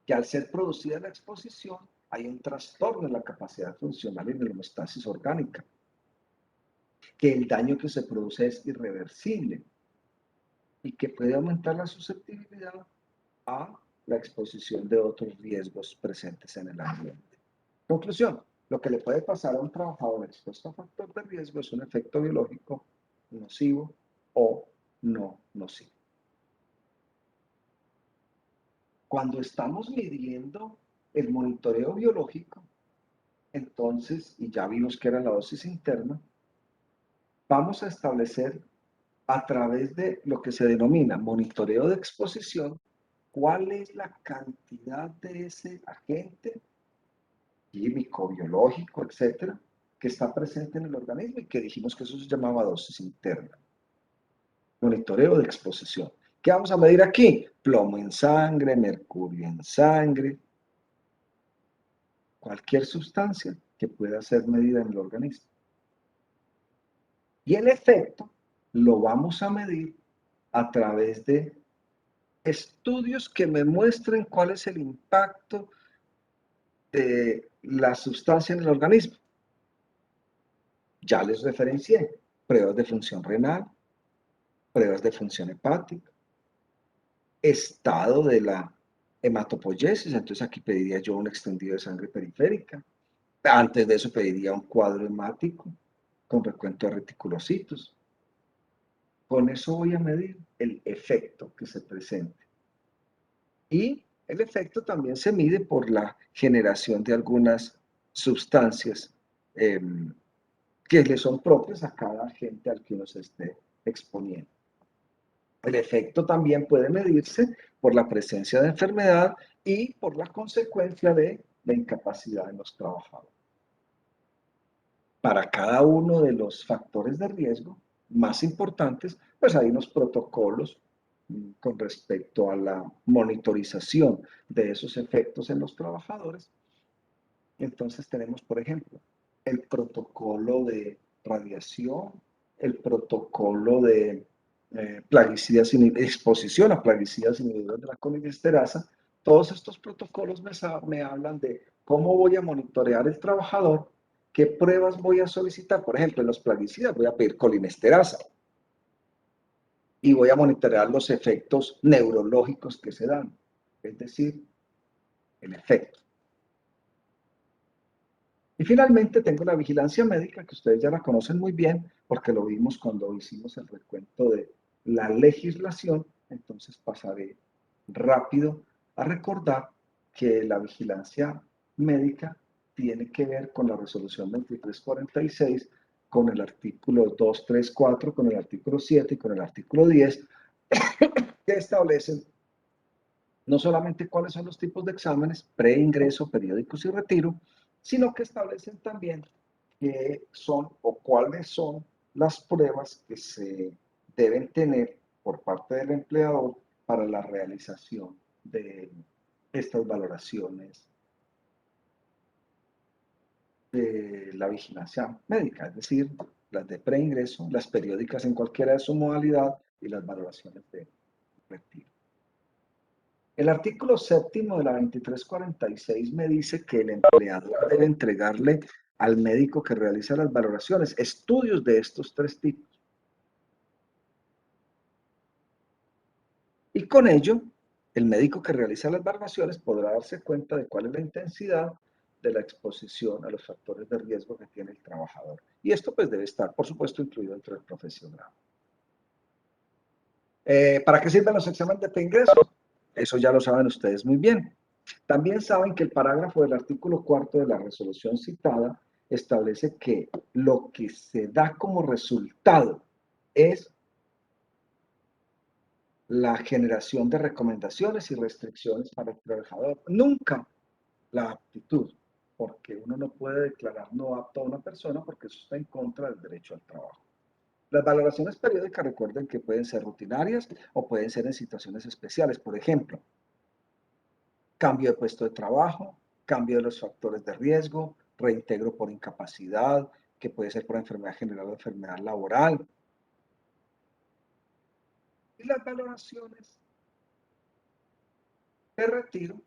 que al ser producida la exposición hay un trastorno en la capacidad funcional y en la homeostasis orgánica, que el daño que se produce es irreversible y que puede aumentar la susceptibilidad a la exposición de otros riesgos presentes en el ambiente. Conclusión, lo que le puede pasar a un trabajador expuesto a factor de riesgo es un efecto biológico nocivo o no nocivo. Cuando estamos midiendo el monitoreo biológico, entonces, y ya vimos que era la dosis interna, vamos a establecer a través de lo que se denomina monitoreo de exposición, cuál es la cantidad de ese agente químico, biológico, etcétera, que está presente en el organismo y que dijimos que eso se llamaba dosis interna. Monitoreo de exposición. ¿Qué vamos a medir aquí? Plomo en sangre, mercurio en sangre, cualquier sustancia que pueda ser medida en el organismo. Y el efecto lo vamos a medir a través de estudios que me muestren cuál es el impacto de la sustancia en el organismo. Ya les referencié pruebas de función renal, pruebas de función hepática, estado de la hematopoiesis, entonces aquí pediría yo un extendido de sangre periférica. Antes de eso pediría un cuadro hemático con recuento de reticulocitos. Con eso voy a medir el efecto que se presente. Y el efecto también se mide por la generación de algunas sustancias que le son propias a cada agente al que uno se esté exponiendo. El efecto también puede medirse por la presencia de enfermedad y por la consecuencia de la incapacidad de los trabajadores. Para cada uno de los factores de riesgo más importantes, pues hay unos protocolos con respecto a la monitorización de esos efectos en los trabajadores. Entonces tenemos, por ejemplo, el protocolo de radiación, el protocolo de plaguicidas, exposición a plaguicidas inhibidores de la colinesterasa. Todos estos protocolos me hablan de cómo voy a monitorear el trabajador, qué pruebas voy a solicitar. Por ejemplo, en los plaguicidas voy a pedir colinesterasa y voy a monitorear los efectos neurológicos que se dan, es decir, el efecto. Y finalmente tengo la vigilancia médica, que ustedes ya la conocen muy bien, porque lo vimos cuando hicimos el recuento de la legislación. Entonces pasaré rápido a recordar que la vigilancia médica tiene que ver con la resolución 2346, con el artículo 234, con el artículo 7 y con el artículo 10, que establecen no solamente cuáles son los tipos de exámenes, preingreso, periódicos y retiro, sino que establecen también qué son o cuáles son las pruebas que se deben tener por parte del empleador para la realización de estas valoraciones de la vigilancia médica, es decir, las de preingreso, las periódicas en cualquiera de su modalidad y las valoraciones de retiro. El artículo 7º de la 2346 me dice que el empleador debe entregarle al médico que realiza las valoraciones estudios de estos tres tipos. Y con ello, el médico que realiza las valoraciones podrá darse cuenta de cuál es la intensidad de la exposición a los factores de riesgo que tiene el trabajador. Y esto pues debe estar, por supuesto, incluido dentro del profesional. ¿Para qué sirven los exámenes de preingreso? Eso ya lo saben ustedes muy bien. También saben que el parágrafo del artículo 4 de la resolución citada establece que lo que se da como resultado es la generación de recomendaciones y restricciones para el trabajador. Nunca la aptitud, porque uno no puede declarar no apto a una persona porque eso está en contra del derecho al trabajo. Las valoraciones periódicas, recuerden que pueden ser rutinarias o pueden ser en situaciones especiales. Por ejemplo, cambio de puesto de trabajo, cambio de los factores de riesgo, reintegro por incapacidad, que puede ser por enfermedad general o enfermedad laboral. Y las valoraciones de retiro,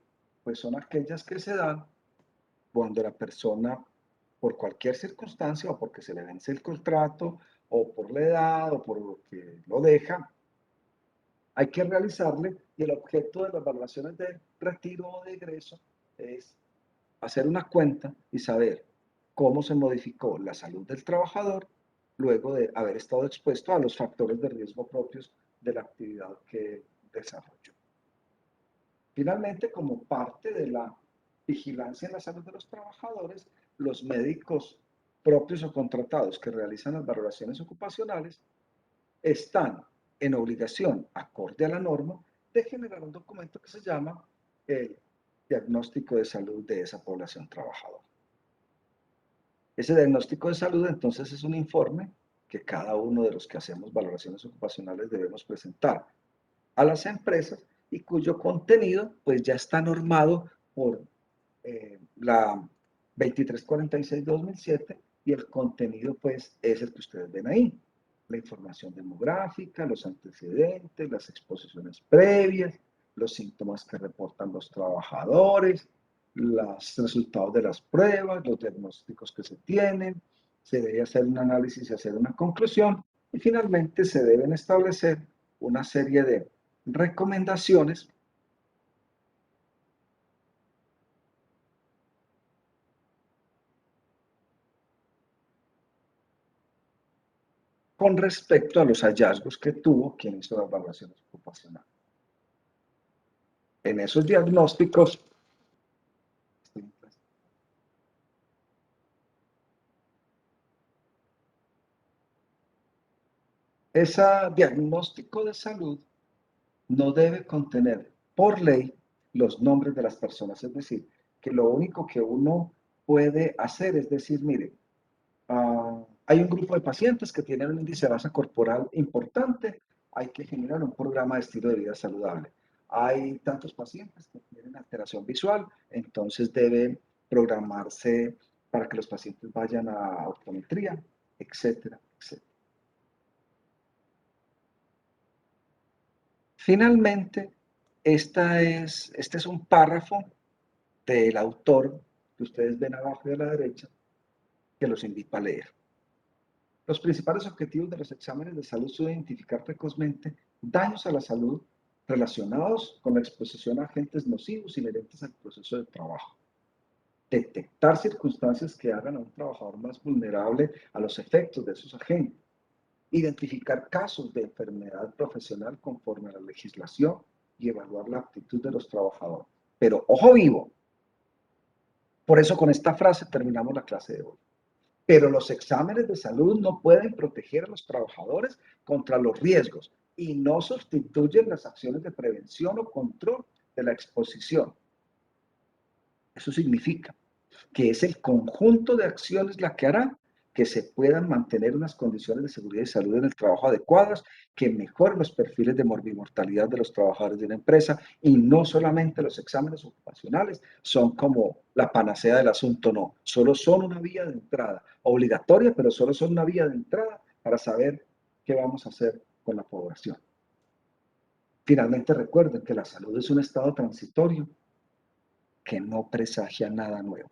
pues son aquellas que se dan cuando la persona, por cualquier circunstancia, o porque se le vence el contrato, o por la edad, o por lo que lo deja, hay que realizarle, y el objeto de las valoraciones de retiro o de egreso es hacer una cuenta y saber cómo se modificó la salud del trabajador luego de haber estado expuesto a los factores de riesgo propios de la actividad que desarrolló. Finalmente, como parte de la vigilancia en la salud de los trabajadores, los médicos propios o contratados que realizan las valoraciones ocupacionales están en obligación, acorde a la norma, de generar un documento que se llama el diagnóstico de salud de esa población trabajadora. Ese diagnóstico de salud, entonces, es un informe que cada uno de los que hacemos valoraciones ocupacionales debemos presentar a las empresas y cuyo contenido, pues, ya está normado por la 2346-2007 y el contenido, pues, es el que ustedes ven ahí. La información demográfica, los antecedentes, las exposiciones previas, los síntomas que reportan los trabajadores, los resultados de las pruebas, los diagnósticos que se tienen, se debe hacer un análisis y hacer una conclusión, y finalmente se deben establecer una serie de recomendaciones con respecto a los hallazgos que tuvo quien hizo las evaluaciones ocupacionales. En esos diagnósticos, ese diagnóstico de salud no debe contener por ley los nombres de las personas, es decir, que lo único que uno puede hacer es decir, mire, hay un grupo de pacientes que tienen un índice de masa corporal importante, hay que generar un programa de estilo de vida saludable. Hay tantos pacientes que tienen alteración visual, entonces debe programarse para que los pacientes vayan a optometría, etcétera, etcétera. Finalmente, este es un párrafo del autor que ustedes ven abajo y a la derecha, que los invito a leer. Los principales objetivos de los exámenes de salud son identificar precozmente daños a la salud relacionados con la exposición a agentes nocivos inherentes al proceso de trabajo. Detectar circunstancias que hagan a un trabajador más vulnerable a los efectos de esos agentes. Identificar casos de enfermedad profesional conforme a la legislación y evaluar la aptitud de los trabajadores. Pero ojo vivo. Por eso con esta frase terminamos la clase de hoy. Pero los exámenes de salud no pueden proteger a los trabajadores contra los riesgos y no sustituyen las acciones de prevención o control de la exposición. Eso significa que es el conjunto de acciones la que hará que se puedan mantener unas condiciones de seguridad y salud en el trabajo adecuadas, que mejoren los perfiles de morbimortalidad de los trabajadores de una empresa, y no solamente los exámenes ocupacionales son como la panacea del asunto, no, solo son una vía de entrada, obligatoria, pero solo son una vía de entrada para saber qué vamos a hacer con la población. Finalmente recuerden que la salud es un estado transitorio que no presagia nada nuevo.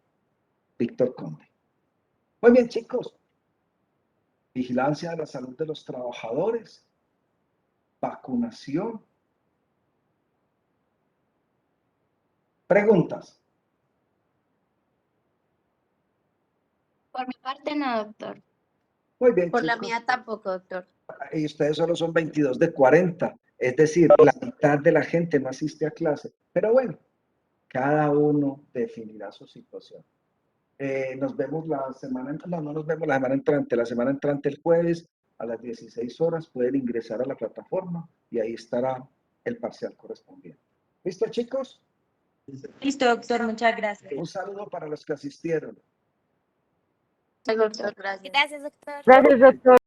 Víctor Conde. Muy bien, chicos. Vigilancia de la salud de los trabajadores. Vacunación. Preguntas. Por mi parte, no, doctor. Muy bien, Por la chicos. mía tampoco, doctor. Y ustedes solo son 22 de 40. Es decir, la mitad de la gente no asiste a clase. Pero bueno, cada uno definirá su situación. Nos vemos la semana entrante, no nos vemos la semana entrante el jueves a las 16 horas pueden ingresar a la plataforma y ahí estará el parcial correspondiente. ¿Listo, chicos? Listo, doctor, muchas gracias. Un saludo para los que asistieron. Doctor, gracias. Gracias, doctor. Gracias, doctor.